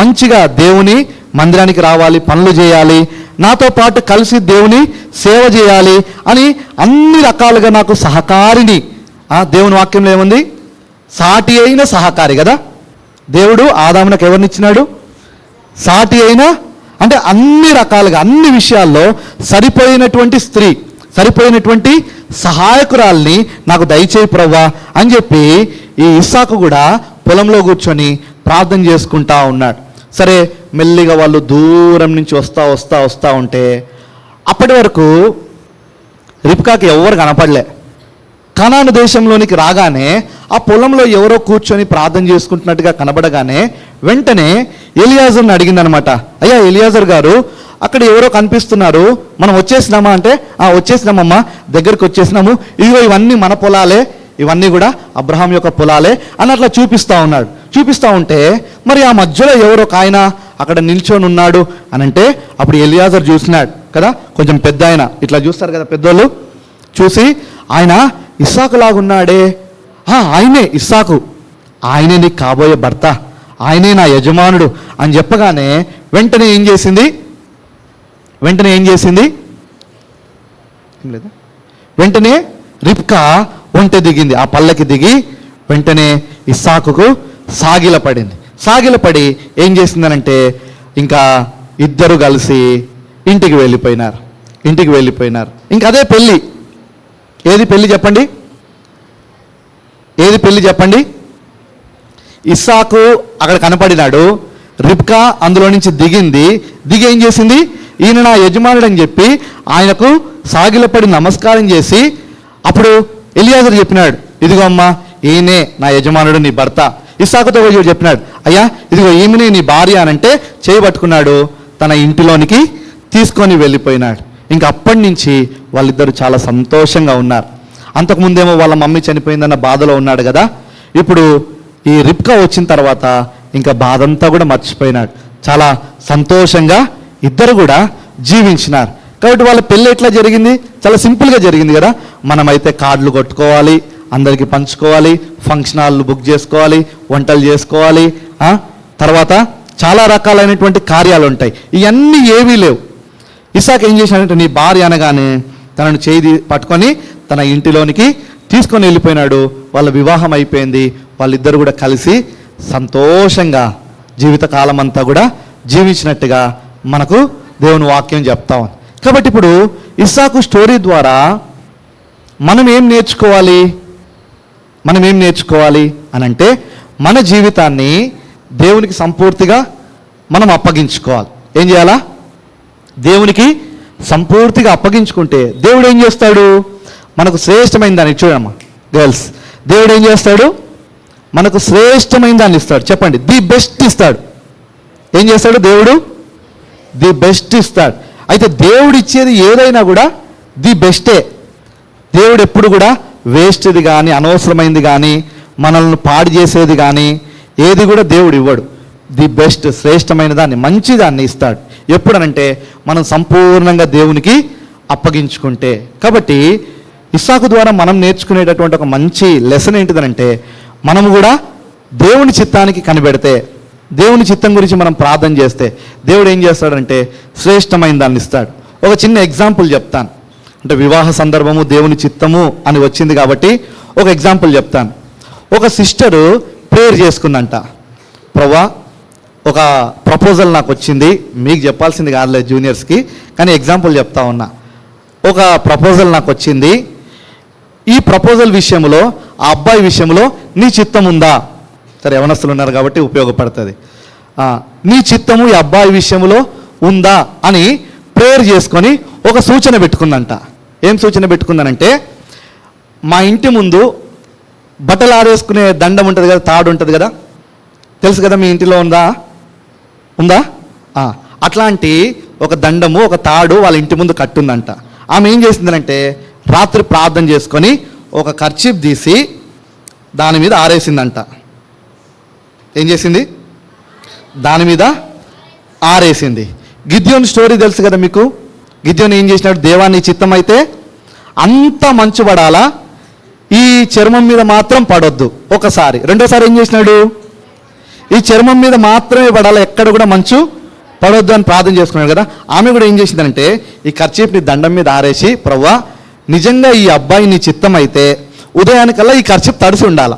మంచిగా దేవుని మందిరానికి రావాలి, పనులు చేయాలి, నాతో పాటు కలిసి దేవుని సేవ చేయాలి అని అన్ని రకాలుగా నాకు సహకారిని. దేవుని వాక్యంలో ఏముంది? సాటి అయిన సహకారి కదా. దేవుడు ఆదామునకు ఎవరినిచ్చినాడు? సాటి అయిన, అంటే అన్ని రకాలుగా అన్ని విషయాల్లో సరిపోయినటువంటి స్త్రీ, సరిపోయినటువంటి సహాయకురాల్ని నాకు దయచేయి ప్రవ్వా అని చెప్పి ఈ ఇస్సాకు కూడా పొలంలో కూర్చొని ప్రార్థన చేసుకుంటా ఉన్నాడు. సరే, మెల్లిగా వాళ్ళు దూరం నుంచి వస్తా ఉంటే అప్పటి వరకు రిబ్కాకి ఎవరు కనపడలే. కనాను దేశంలోనికి రాగానే ఆ పొలంలో ఎవరో కూర్చొని ప్రార్థన చేసుకుంటున్నట్టుగా కనబడగానే వెంటనే ఎలియాజర్ని అడిగిందనమాట. అయ్యా ఎలియాజర్ గారు, అక్కడ ఎవరో కనిపిస్తున్నారు, మనం వచ్చేసినామా అంటే వచ్చేసినామమ్మా, దగ్గరికి వచ్చేసినాము, ఇదిగో ఇవన్నీ మన పొలాలే, ఇవన్నీ కూడా అబ్రహాం యొక్క పొలాలే అన్నట్లా చూపిస్తూ ఉంటే మరి ఆ మధ్యలో ఎవరో ఒక ఆయన అక్కడ నిల్చొని ఉన్నాడు అని అంటే అప్పుడు ఎలియాజర్ చూసినాడు కదా, కొంచెం పెద్ద ఆయన, ఇట్లా చూస్తారు కదా పెద్దోళ్ళు, చూసి ఆయన ఇస్సాకు లాగున్నాడే, ఆయనే ఇస్సాకు, ఆయనే నీకు కాబోయే భర్త, ఆయనే నా యజమానుడు అని చెప్పగానే వెంటనే ఏం చేసింది వెంటనే రిబ్కా ఒంటె దిగింది, ఆ పల్లకి దిగి వెంటనే ఇస్సాకుకు సాగిలపడి ఏం చేసిందనంటే ఇంకా ఇద్దరు కలిసి ఇంటికి వెళ్ళిపోయినారు. ఇంకా అదే పెళ్ళి. ఏది పెళ్ళి చెప్పండి? ఇస్సాకు అక్కడ కనపడినాడు, రిబ్కా అందులో నుంచి దిగి ఏం చేసింది? ఈయన నా యజమానుడు అని చెప్పి ఆయనకు సాగిలపడి నమస్కారం చేసి అప్పుడు ఎలియాజర్ చెప్పినాడు, ఇదిగో అమ్మా, ఈయనే నా యజమానుడు, నీ భర్త. ఇస్సాకుతో చెప్పినాడు, అయ్యా ఇదిగో ఈమెనే నీ భార్య అనంటే చేయబట్టుకున్నాడు, తన ఇంటిలోనికి తీసుకొని వెళ్ళిపోయినాడు. ఇంకా అప్పటి నుంచి వాళ్ళిద్దరూ చాలా సంతోషంగా ఉన్నారు. అంతకుముందేమో వాళ్ళ మమ్మీ చనిపోయిందన్న బాధలో ఉన్నాడు కదా, ఇప్పుడు ఈ రిబ్కా వచ్చిన తర్వాత ఇంకా బాధంతా కూడా మర్చిపోయినాడు, చాలా సంతోషంగా ఇద్దరు కూడా జీవించినారు. కాబట్టి వాళ్ళ పెళ్ళి ఎట్లా జరిగింది? చాలా సింపుల్గా జరిగింది కదా. మనమైతే కార్డులు కొట్టుకోవాలి, అందరికీ పంచుకోవాలి, ఫంక్షన్ హాల్లు బుక్ చేసుకోవాలి, వంటలు చేసుకోవాలి, తర్వాత చాలా రకాలైనటువంటి కార్యాలు ఉంటాయి. ఇవన్నీ ఏవీ లేవు. ఇస్సాకు ఏం చేశాడంటే నీ భార్య అనగానే తనను చేయి పట్టుకొని తన ఇంటిలోనికి తీసుకొని వెళ్ళిపోయినాడు. వాళ్ళ వివాహం అయిపోయింది. వాళ్ళిద్దరు కూడా కలిసి సంతోషంగా జీవితకాలం అంతా కూడా జీవించినట్టుగా మనకు దేవుని వాక్యం చెప్తా ఉంది. కాబట్టి ఇప్పుడు ఇస్సాకు స్టోరీ ద్వారా మనం ఏం నేర్చుకోవాలి అని అంటే మన జీవితాన్ని దేవునికి సంపూర్తిగా మనం అప్పగించుకోవాలి. ఏం చేయాలా? దేవునికి సంపూర్తిగా అప్పగించుకుంటే దేవుడు ఏం చేస్తాడు? మనకు శ్రేష్టమైన దాన్ని చూడమ్మా, గర్ల్స్. దేవుడు ఏం చేస్తాడు? మనకు శ్రేష్టమైన దాన్ని ఇస్తాడు. చెప్పండి, ది బెస్ట్ ఇస్తాడు. ఏం చేస్తాడు దేవుడు? ది బెస్ట్ ఇస్తాడు. అయితే దేవుడు ఇచ్చేది ఏదైనా కూడా ది బెస్టే. దేవుడు ఎప్పుడు కూడా వేస్ట్ది కానీ, అనవసరమైంది కానీ, మనల్ని పాడు చేసేది కానీ ఏది కూడా దేవుడు ఇవ్వడు. ది బెస్ట్, శ్రేష్టమైన దాన్ని, మంచి దాన్ని ఇస్తాడు. ఎప్పుడనంటే మనం సంపూర్ణంగా దేవునికి అప్పగించుకుంటే. కాబట్టి ఇస్సాకు ద్వారా మనం నేర్చుకునేటటువంటి ఒక మంచి లెసన్ ఏంటిదనంటే, మనము కూడా దేవుని చిత్తానికి కనిపెడితే, దేవుని చిత్తం గురించి మనం ప్రార్థన చేస్తే దేవుడు ఏం చేస్తాడంటే శ్రేష్టమైన దాన్ని ఇస్తాడు. ఒక చిన్న ఎగ్జాంపుల్ చెప్తాను. అంటే వివాహ సందర్భము దేవుని చిత్తము అని వచ్చింది కాబట్టి ఒక ఎగ్జాంపుల్ చెప్తాను. ఒక సిస్టరు ప్రేయర్ చేసుకుందంట. ప్రభువా, ఒక ప్రపోజల్ నాకు వచ్చింది. మీకు చెప్పాల్సింది కాదులేదు జూనియర్స్కి, కానీ ఎగ్జాంపుల్ చెప్తా ఉన్నా. ఒక ప్రపోజల్ నాకు వచ్చింది. ఈ ప్రపోజల్ విషయంలో, ఆ అబ్బాయి విషయంలో నీ చిత్తం ఉందా? సరే, యవనస్తులు ఉన్నారు కాబట్టి ఉపయోగపడుతుంది. నీ చిత్తము ఈ అబ్బాయి విషయంలో ఉందా అని ప్రేయర్ చేసుకొని ఒక సూచన పెట్టుకుందంట. ఏం సూచన పెట్టుకుందనంటే, మా ఇంటి ముందు బట్టలు ఆరేసుకునే దండం ఉంటుంది కదా, తాడు ఉంటుంది కదా, తెలుసు కదా, మీ ఇంటిలో ఉందా? అట్లాంటి ఒక దండము, ఒక తాడు వాళ్ళ ఇంటి ముందు కట్టుందంట. ఆమె ఏం చేసిందనంటే రాత్రి ప్రార్థన చేసుకొని ఒక కర్చీఫ్ తీసి దాని మీద ఆరేసిందంట. ఏం చేసింది? దాని మీద ఆరేసింది. గిద్యోని స్టోరీ తెలుసు కదా మీకు. గిద్యోని ఏం చేసినాడు? దేవాన్ని చిత్తం అయితే అంత మంచు పడాలా, ఈ చర్మం మీద మాత్రం పడొద్దు ఒకసారి. రెండోసారి ఏం చేసినాడు? ఈ చర్మం మీద మాత్రమే పడాలా, ఎక్కడ కూడా మంచు పడొద్దు అని ప్రార్థన చేసుకున్నాడు కదా. ఆమె కూడా ఏం చేసిందంటే ఈ కర్చీఫ్ని దండం మీద ఆరేసి, ప్రభువా, నిజంగా ఈ అబ్బాయి నీ చిత్తం అయితే ఉదయానికల్లా ఈ కర్చీఫ్ తడిసి ఉండాలా.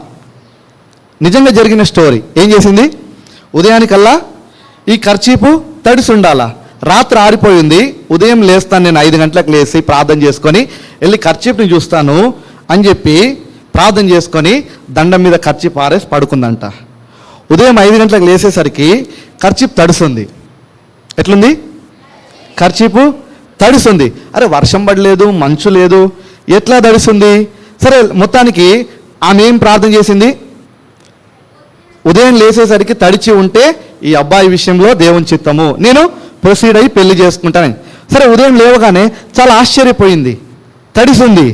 నిజంగా జరిగిన స్టోరీ. ఏం చేసింది? ఉదయానికల్లా ఈ కర్చీపు తడిసి ఉండాలా. రాత్రి ఆరిపోయింది. ఉదయం లేస్తాను నేను 5 గంటలకు లేచి ప్రార్థన చేసుకొని వెళ్ళి కర్చీఫ్ని చూస్తాను అని చెప్పి ప్రార్థన చేసుకొని దండం మీద కర్చీఫ్ ఆరేసి పడుకుందంట. ఉదయం 5 గంటలకు లేచేసరికి కర్చీఫ్ తడుస్తుంది. ఎట్లుంది? కర్చీపు తడుస్తుంది. అరే, వర్షం పడలేదు, మంచు లేదు, ఎట్లా తడుస్తుంది? సరే, మొత్తానికి ఆమె ఏం ప్రార్థన చేసింది? ఉదయం లేచేసరికి తడిచి ఉంటే ఈ అబ్బాయి విషయంలో దేవుని చిత్తము, నేను ప్రొసీడ్ అయ్యి పెళ్లి చేసుకుంటానని. సరే, ఉదయం లేవగానే చాలా ఆశ్చర్యపోయింది, తడిసింది.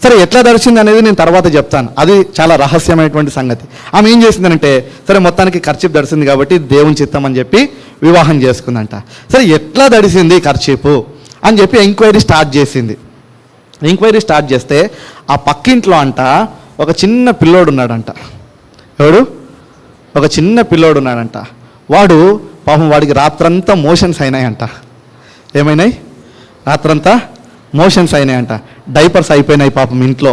సరే, ఎట్లా తడిసింది అనేది నేను తర్వాత చెప్తాను, అది చాలా రహస్యమైనటువంటి సంగతి. ఆమె ఏం చేసిందనంటే, సరే మొత్తానికి కర్చీఫ్ తడిసింది కాబట్టి దేవుని చిత్తం అని చెప్పి వివాహం చేసుకుందంట. సరే, ఎట్లా తడిసింది కర్చీఫ్ అని చెప్పి ఎంక్వైరీ స్టార్ట్ చేసింది. ఎంక్వైరీ స్టార్ట్ చేస్తే ఆ పక్కింట్లో అంట ఒక చిన్న పిల్లోడు ఉన్నాడంట. ఎవడు? ఒక చిన్న పిల్లోడు ఉన్నాడంట. వాడు పాపం, వాడికి రాత్రంతా మోషన్స్ అయినాయంట. ఏమైనాయి? రాత్రంతా మోషన్స్ అయినాయంట. డైపర్స్ అయిపోయినాయి పాపం ఇంట్లో.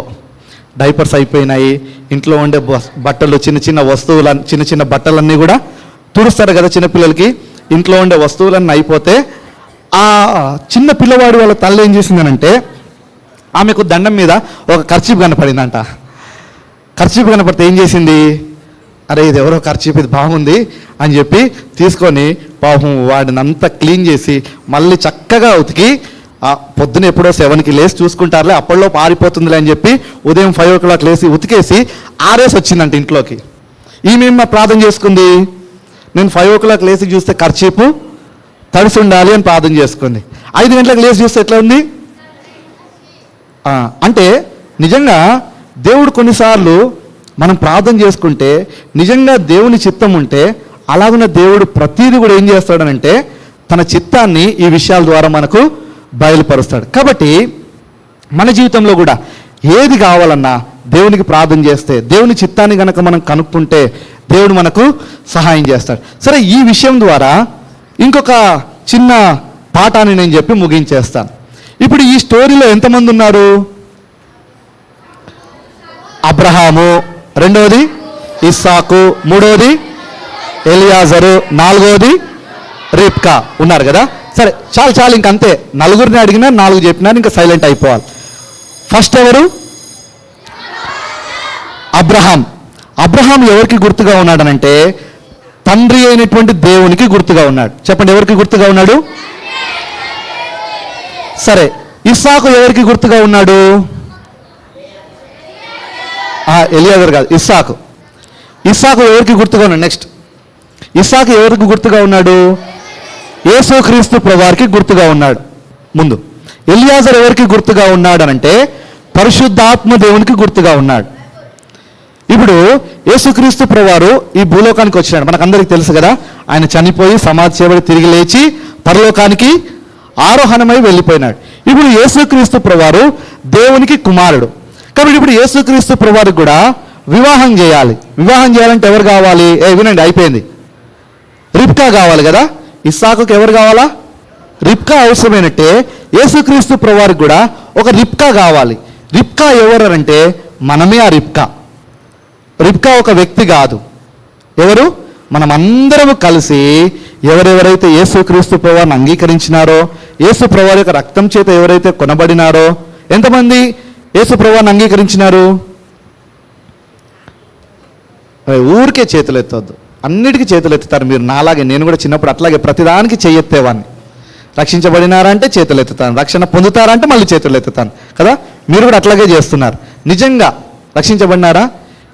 డైపర్స్ అయిపోయినాయి. ఇంట్లో ఉండే బట్టలు, చిన్న చిన్న వస్తువులు, చిన్న చిన్న బట్టలన్నీ కూడా తుడుస్తారు కదా చిన్నపిల్లలకి. ఇంట్లో ఉండే వస్తువులన్నీ అయిపోతే ఆ చిన్న పిల్లవాడు వాళ్ళ తల్లి ఏం చేసిందనంటే, ఆమెకు దండం మీద ఒక కర్చీఫ్ కనపడిందంట. కర్చీఫ్ కనపడితే ఏం చేసింది? అరే, ఇది ఎవరో కర్చీఫ్, ఇది బాగుంది అని చెప్పి తీసుకొని పాపం వాడిని అంతా క్లీన్ చేసి మళ్ళీ చక్కగా ఉతికి, పొద్దున ఎప్పుడో 7కి లేసి చూసుకుంటారులే, అప్పట్లో పారిపోతుందిలే అని చెప్పి ఉదయం 5 o'clock లేసి ఉతికేసి ఆరేసి వచ్చిందంట ఇంట్లోకి. ఈమె ప్రార్థన చేసుకుంది, నేను 5 o'clock లేసి చూస్తే కర్చీపు తడిసి ఉండాలి అని ప్రార్థన చేసుకుంది. 5 గంటలకు లేచి చూస్తే ఎట్లా ఉంది? అంటే నిజంగా దేవుడు కొన్నిసార్లు మనం ప్రార్థన చేసుకుంటే, నిజంగా దేవుని చిత్తం ఉంటే, అలాగున్న దేవుడు ప్రతీది కూడా ఏం చేస్తాడనంటే తన చిత్తాన్ని ఈ విషయాల ద్వారా మనకు బయలుపరుస్తాడు. కాబట్టి మన జీవితంలో కూడా ఏది కావాలన్నా దేవునికి ప్రార్థన చేస్తే, దేవుని చిత్తాన్ని కనుక మనం కనుక్కుంటే దేవుడు మనకు సహాయం చేస్తాడు. సరే, ఈ విషయం ద్వారా ఇంకొక చిన్న పాఠాన్ని నేను చెప్పి ముగించేస్తాను. ఇప్పుడు ఈ స్టోరీలో ఎంతమంది ఉన్నారు? అబ్రహాము, రెండవది ఇస్సాకు, మూడవది ఎలియాజరు, నాలుగవది రిబ్కా ఉన్నారు కదా. సరే, చాలు ఇంకంతే. నలుగురిని అడిగినా 4 చెప్పినా ఇంకా సైలెంట్ అయిపోవాలి. ఫస్ట్ ఎవరు? అబ్రహాం. అబ్రహాం ఎవరికి గుర్తుగా ఉన్నాడనంటే తండ్రి అయినటువంటి దేవునికి గుర్తుగా ఉన్నాడు. చెప్పండి, ఎవరికి గుర్తుగా ఉన్నాడు? సరే, ఇస్సాకు ఎవరికి గుర్తుగా ఉన్నాడు? ఎలియాజరు కాదు, ఇస్సాకు. ఇస్సాకు ఎవరికి గుర్తుగా ఉన్నాడు? నెక్స్ట్ ఇస్సాకు ఎవరికి గుర్తుగా ఉన్నాడు? యేసుక్రీస్తు ప్రభువారికి గుర్తుగా ఉన్నాడు. ముందు ఎలియాజరు ఎవరికి గుర్తుగా ఉన్నాడు అనంటే పరిశుద్ధాత్మ దేవునికి గుర్తుగా ఉన్నాడు. ఇప్పుడు యేసుక్రీస్తు ప్రభువారు ఈ భూలోకానికి వచ్చినాడు, మనకందరికీ తెలుసు కదా. ఆయన చనిపోయి సమాధి చేయబడి తిరిగి లేచి పరలోకానికి ఆరోహణమై వెళ్ళిపోయినాడు. ఇప్పుడు యేసుక్రీస్తు ప్రభువారు దేవునికి కుమారుడు. కాబట్టి ఇప్పుడు యేసుక్రీస్తు ప్రభువారికి కూడా వివాహం చేయాలి. వివాహం చేయాలంటే ఎవరు కావాలి? వినండి, అయిపోయింది. రిబ్కా కావాలి కదా. ఇస్సాకుకి ఎవరు కావాలా? రిబ్కా అవసరమైనట్టే యేసుక్రీస్తు ప్రభువారికి కూడా ఒక రిబ్కా కావాలి. రిబ్కా ఎవరు అంటే మనమే ఆ రిబ్కా. రిబ్కా ఒక వ్యక్తి కాదు. ఎవరు? మనమందరము కలిసి ఎవరెవరైతే యేసుక్రీస్తు ప్రభువారిని అంగీకరించినారో, యేసు ప్రభువారి యొక్క రక్తం చేత ఎవరైతే కొనబడినారో, ఎంతమంది యేసు ప్రభువారిని అంగీకరించినారు? ఊరికే చేతులు ఎత్తవద్దు, అన్నిటికీ చేతులు ఎత్తుతారు మీరు. నాలాగే నేను కూడా చిన్నప్పుడు అట్లాగే ప్రతిదానికి చెయ్యెత్తేవాడిని. రక్షించబడినారా అంటే చేతులు ఎత్తుతాను, రక్షణ పొందుతారా అంటే మళ్ళీ చేతులు ఎత్తుతాను కదా. మీరు కూడా అట్లాగే చేస్తున్నారు. నిజంగా రక్షించబడినారా?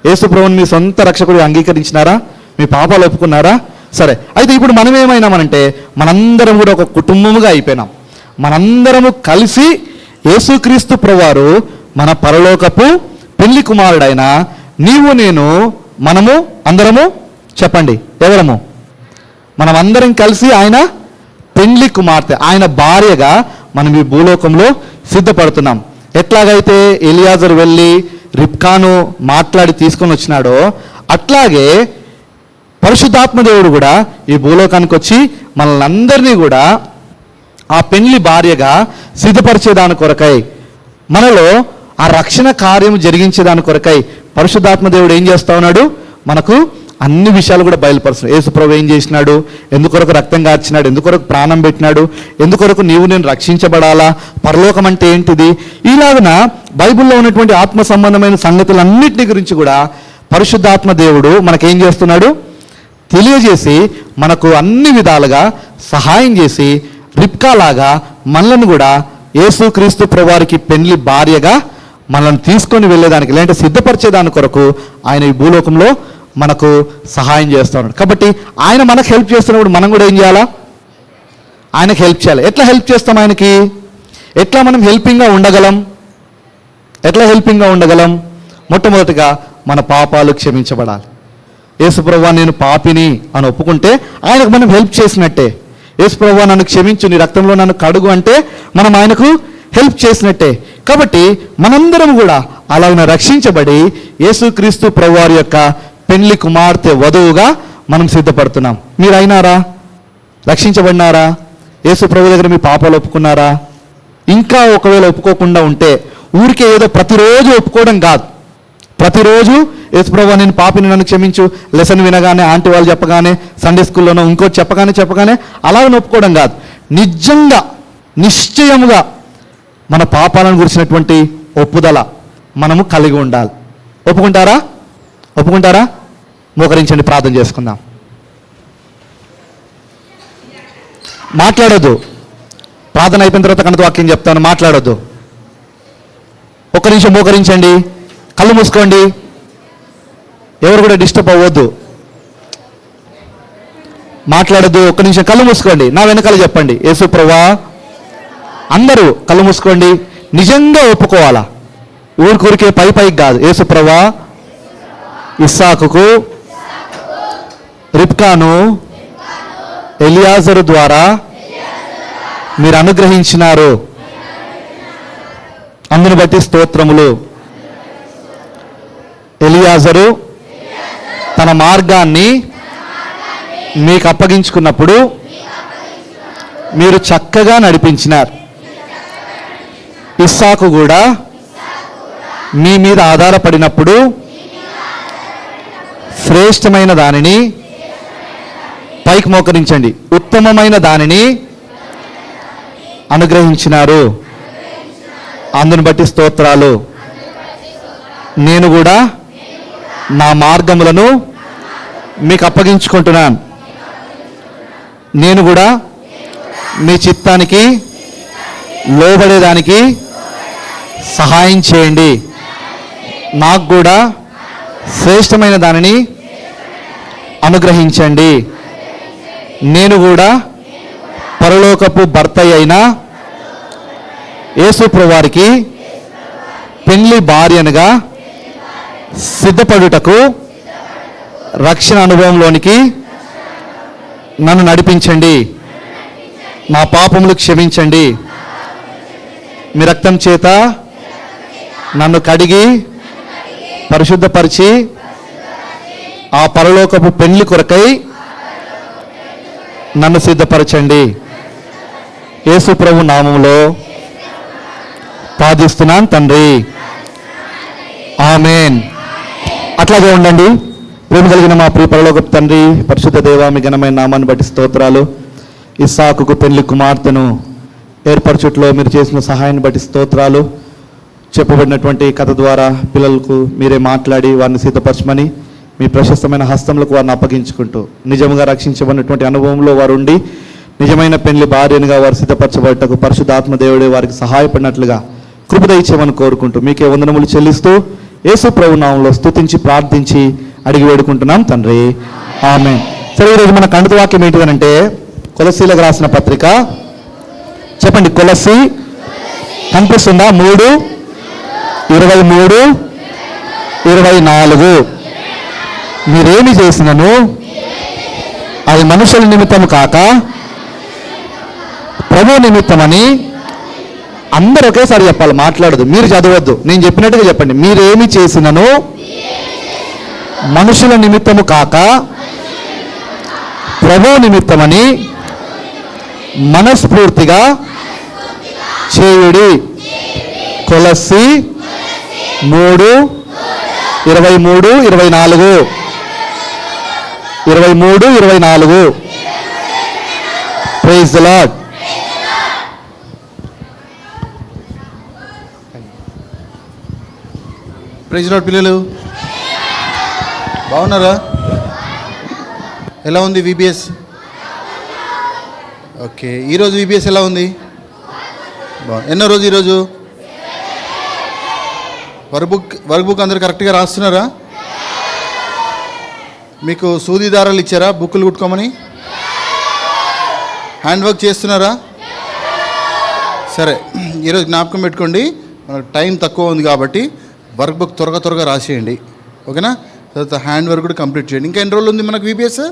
యేసు ప్రభువుని మీ సొంత రక్షకుడు అంగీకరించినారా? మీ పాపాలు ఒప్పుకున్నారా? సరే, అయితే ఇప్పుడు మనం ఏమైనామనంటే మనందరం కూడా ఒక కుటుంబముగా అయిపోయినాం. మనందరము కలిసి యేసుక్రీస్తు ప్రభువారు మన పరలోకపు పెళ్లి కుమారుడైన నీవు నేను మనము అందరము చెప్పండి ఎవరము? మనం అందరం కలిసి ఆయన పెళ్లి కుమార్తె, ఆయన భార్యగా మనం ఈ భూలోకంలో సిద్ధపడుతున్నాం. ఎట్లాగైతే ఎలియాజరు వెళ్ళి రిబ్కాను మాట్లాడి తీసుకొని వచ్చినాడో అట్లాగే పరిశుద్ధాత్మ దేవుడు కూడా ఈ భూలోకానికి వచ్చి మనల్ని అందరినీ కూడా ఆ పెళ్లి భార్యగా సిద్ధపరిచేదాని కొరకై, మనలో ఆ రక్షణ కార్యం జరిగించేదాని కొరకై పరిశుద్ధాత్మ దేవుడు ఏం చేస్తా ఉన్నాడు? మనకు అన్ని విషయాలు కూడా బయలుపరుస్తున్నాడు. యేసు ప్రభు ఏం చేసినాడు, ఎందుకొరకు రక్తం కార్చినాడు, ఎందుకొరకు ప్రాణం పెట్టినాడు, ఎందుకొరకు నీవు నేను రక్షించబడాలా, పరలోకం అంటే ఏంటిది, ఇలాగున బైబిల్లో ఉన్నటువంటి ఆత్మ సంబంధమైన సంగతులన్నింటినీ గురించి కూడా పరిశుద్ధాత్మ దేవుడు మనకేం చేస్తున్నాడు? తెలియజేసి మనకు అన్ని విధాలుగా సహాయం చేసి రిబ్కాలాగా మనల్ని కూడా యేసుక్రీస్తు ప్రభువారికి పెళ్లి భార్యగా మనల్ని తీసుకొని వెళ్ళేదానికి, లేదంటే సిద్ధపరిచేదాని కొరకు ఆయన ఈ భూలోకంలో మనకు సహాయం చేస్తూ ఉన్నాడు. కాబట్టి ఆయన మనకు హెల్ప్ చేస్తున్నప్పుడు మనం కూడా ఏం చేయాలా? ఆయనకు హెల్ప్ చేయాలి. ఎట్లా హెల్ప్ చేస్తాం ఆయనకి? ఎట్లా మనం హెల్పింగ్గా ఉండగలం? ఎట్లా హెల్పింగ్గా ఉండగలం? మొట్టమొదటిగా మన పాపాలు క్షమించబడాలి. యేసు ప్రభువా నేను పాపిని అని ఒప్పుకుంటే ఆయనకు మనం హెల్ప్ చేసినట్టే. యేసు ప్రభువా నన్ను క్షమించు, నీ రక్తంలో నన్ను కడుగు అంటే మనం ఆయనకు హెల్ప్ చేసినట్టే. కాబట్టి మనందరం కూడా అలాగ రక్షించబడి యేసుక్రీస్తు ప్రభువారి యొక్క పెళ్లి కుమార్తె వధువుగా మనం సిద్ధపడుతున్నాం. మీరు అయినారా? రక్షించబడినారా? యేసు ప్రభు దగ్గర మీ పాపాలు ఒప్పుకున్నారా? ఇంకా ఒకవేళ ఒప్పుకోకుండా ఉంటే ఊరికే ఏదో ప్రతిరోజు ఒప్పుకోవడం కాదు. ప్రతిరోజు యేసు ప్రభువా నేను పాపిని, నన్ను క్షమించు, లెసన్ వినగానే, ఆంటీ వాళ్ళు చెప్పగానే, సండే స్కూల్లోనో ఇంకోటి చెప్పగానే అలాగే ఒప్పుకోవడం కాదు. నిజంగా నిశ్చయముగా మన పాపాలను గురించినటువంటి ఒప్పుదల మనము కలిగి ఉండాలి. ఒప్పుకుంటారా? ఒప్పుకుంటారా? మోకరించండి, ప్రార్థన చేసుకుందాం. మాట్లాడొద్దు. ప్రార్థన అయిపోయిన తర్వాత కనుక వాక్యం చెప్తాను, మాట్లాడొద్దు. ఒక్క నిమిషం మోకరించండి, కళ్ళు మూసుకోండి, ఎవరు కూడా డిస్టర్బ్ అవ్వద్దు. మాట్లాడొద్దు. ఒక్క నిమిషం కళ్ళు మూసుకోండి, నా వెనకాల చెప్పండి, యేసు ప్రభువా. అందరూ కళ్ళు మూసుకోండి, నిజంగా ఒప్పుకోవాలా, ఊరికే పైకి కాదు. యేసు ప్రభువా ఇస్సాకుకు, రిబ్కాను, ఎలియాజరు ద్వారా మీరు అనుగ్రహించినారు, అందును బట్టి స్తోత్రములు. ఎలియాజరు తన మార్గాన్ని మీకు అప్పగించుకున్నప్పుడు మీరు చక్కగా నడిపించినారు. ఇస్సాకు కూడా మీ మీద ఆధారపడినప్పుడు శ్రేష్టమైన దానిని, పైకి మోకరించండి, ఉత్తమమైన దానిని అనుగ్రహించినారు, అందును బట్టి స్తోత్రాలు. నేను కూడా నా మార్గములను మీకు అప్పగించుకుంటున్నాను. నేను కూడా మీ చిత్తానికి లోబడేదానికి సహాయం చేయండి. నాకు కూడా శ్రేష్టమైన దానిని అనుగ్రహించండి. నేను కూడా పరలోకపు భర్త అయిన యేసు ప్రభువారికి పెళ్లి భార్యనుగా సిద్ధపడుటకు రక్షణ అనుభవంలోనికి నన్ను నడిపించండి. నా పాపములు క్షమించండి. మీ రక్తం చేత నన్ను కడిగి పరిశుద్ధపరిచి ఆ పరలోకపు పెళ్లి కొరకై నన్ను సిద్ధపరచండి. యేసు ప్రభు నామములో ప్రార్థిస్తున్నాను తండ్రి, ఆమేన్. అట్లాగే ఉండండి. ప్రేమ కలిగిన మా ప్రియ పరలోకపు తండ్రి, పరిశుద్ధ దేవా, మీ ఘనమైన నామాన్ని బట్టి స్తోత్రాలు. ఇస్సాకుకు పెళ్లి కుమార్తెను ఏర్పరచుట్లో మీరు చేసిన సహాయాన్ని బట్టి స్తోత్రాలు. చెప్పబడినటువంటి కథ ద్వారా పిల్లలకు మీరే మాట్లాడి వారిని సిద్ధపరచమని మీ ప్రశస్తమైన హస్తములకు వారిని అప్పగించుకుంటూ నిజంగా రక్షించబడినటువంటి అనుభవంలో వారు ఉండి నిజమైన పెళ్లి భార్యనుగా వారు సిద్ధపరచబడటకు పరిశుద్ధాత్మ దేవుడే వారికి సహాయపడినట్లుగా కృప దయచేయమని కోరుకుంటూ మీకే వందనములు చెల్లిస్తూ యేసు ప్రభు నామములో స్తుతించి ప్రార్థించి అడిగి వేడుకుంటున్నాం తండ్రి, ఆమేన్. సరే, ఈరోజు మన కంఠ వాక్యం ఏంటిదనంటే కొలస్సీలకు రాసిన పత్రిక, చెప్పండి, కొలస్సీ కనిపిస్తుందా? 3:23-24. మీరేమి చేసినను అది మనుషుల నిమిత్తము కాక ప్రభు నిమిత్తమని. అందరూ ఒకేసారి చెప్పాలి, మాట్లాడదు, మీరు చదవద్దు, నేను చెప్పినట్టుగా చెప్పండి. మీరేమి చేసినను మనుషుల నిమిత్తము కాక ప్రభు నిమిత్తమని మనస్ఫూర్తిగా చేయుడి. కొలస్సీ 3:23-24. 23-24. Praise the lord. Praise lord పిల్లలు, బాగున్నారా? ఎలా ఉంది విబిఎస్? ఓకే, ఈరోజు విబిఎస్ ఎలా ఉంది? ఎన్నో రోజు ఈరోజు? వర్క్ బుక్ అందరు కరెక్ట్గా రాస్తున్నారా? మీకు సూదిదారాలు ఇచ్చారా బుక్కులు కుట్టుకోమని? హ్యాండ్ వర్క్ చేస్తున్నారా? సరే, ఈరోజు జ్ఞాపకం పెట్టుకోండి, మనకు టైం తక్కువ ఉంది కాబట్టి వర్క్ బుక్ త్వరగా రాసేయండి, ఓకేనా? తర్వాత హ్యాండ్ వర్క్ కూడా కంప్లీట్ చేయండి. ఇంకా ఎన్ని రోజులు ఉంది మనకు విబిఎస్?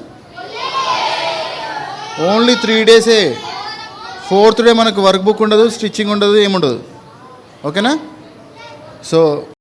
ఓన్లీ 3 డేసే. 4th డే మనకు వర్క్ బుక్ ఉండదు, స్టిచ్చింగ్ ఉండదు, ఏముండదు, ఓకేనా? సో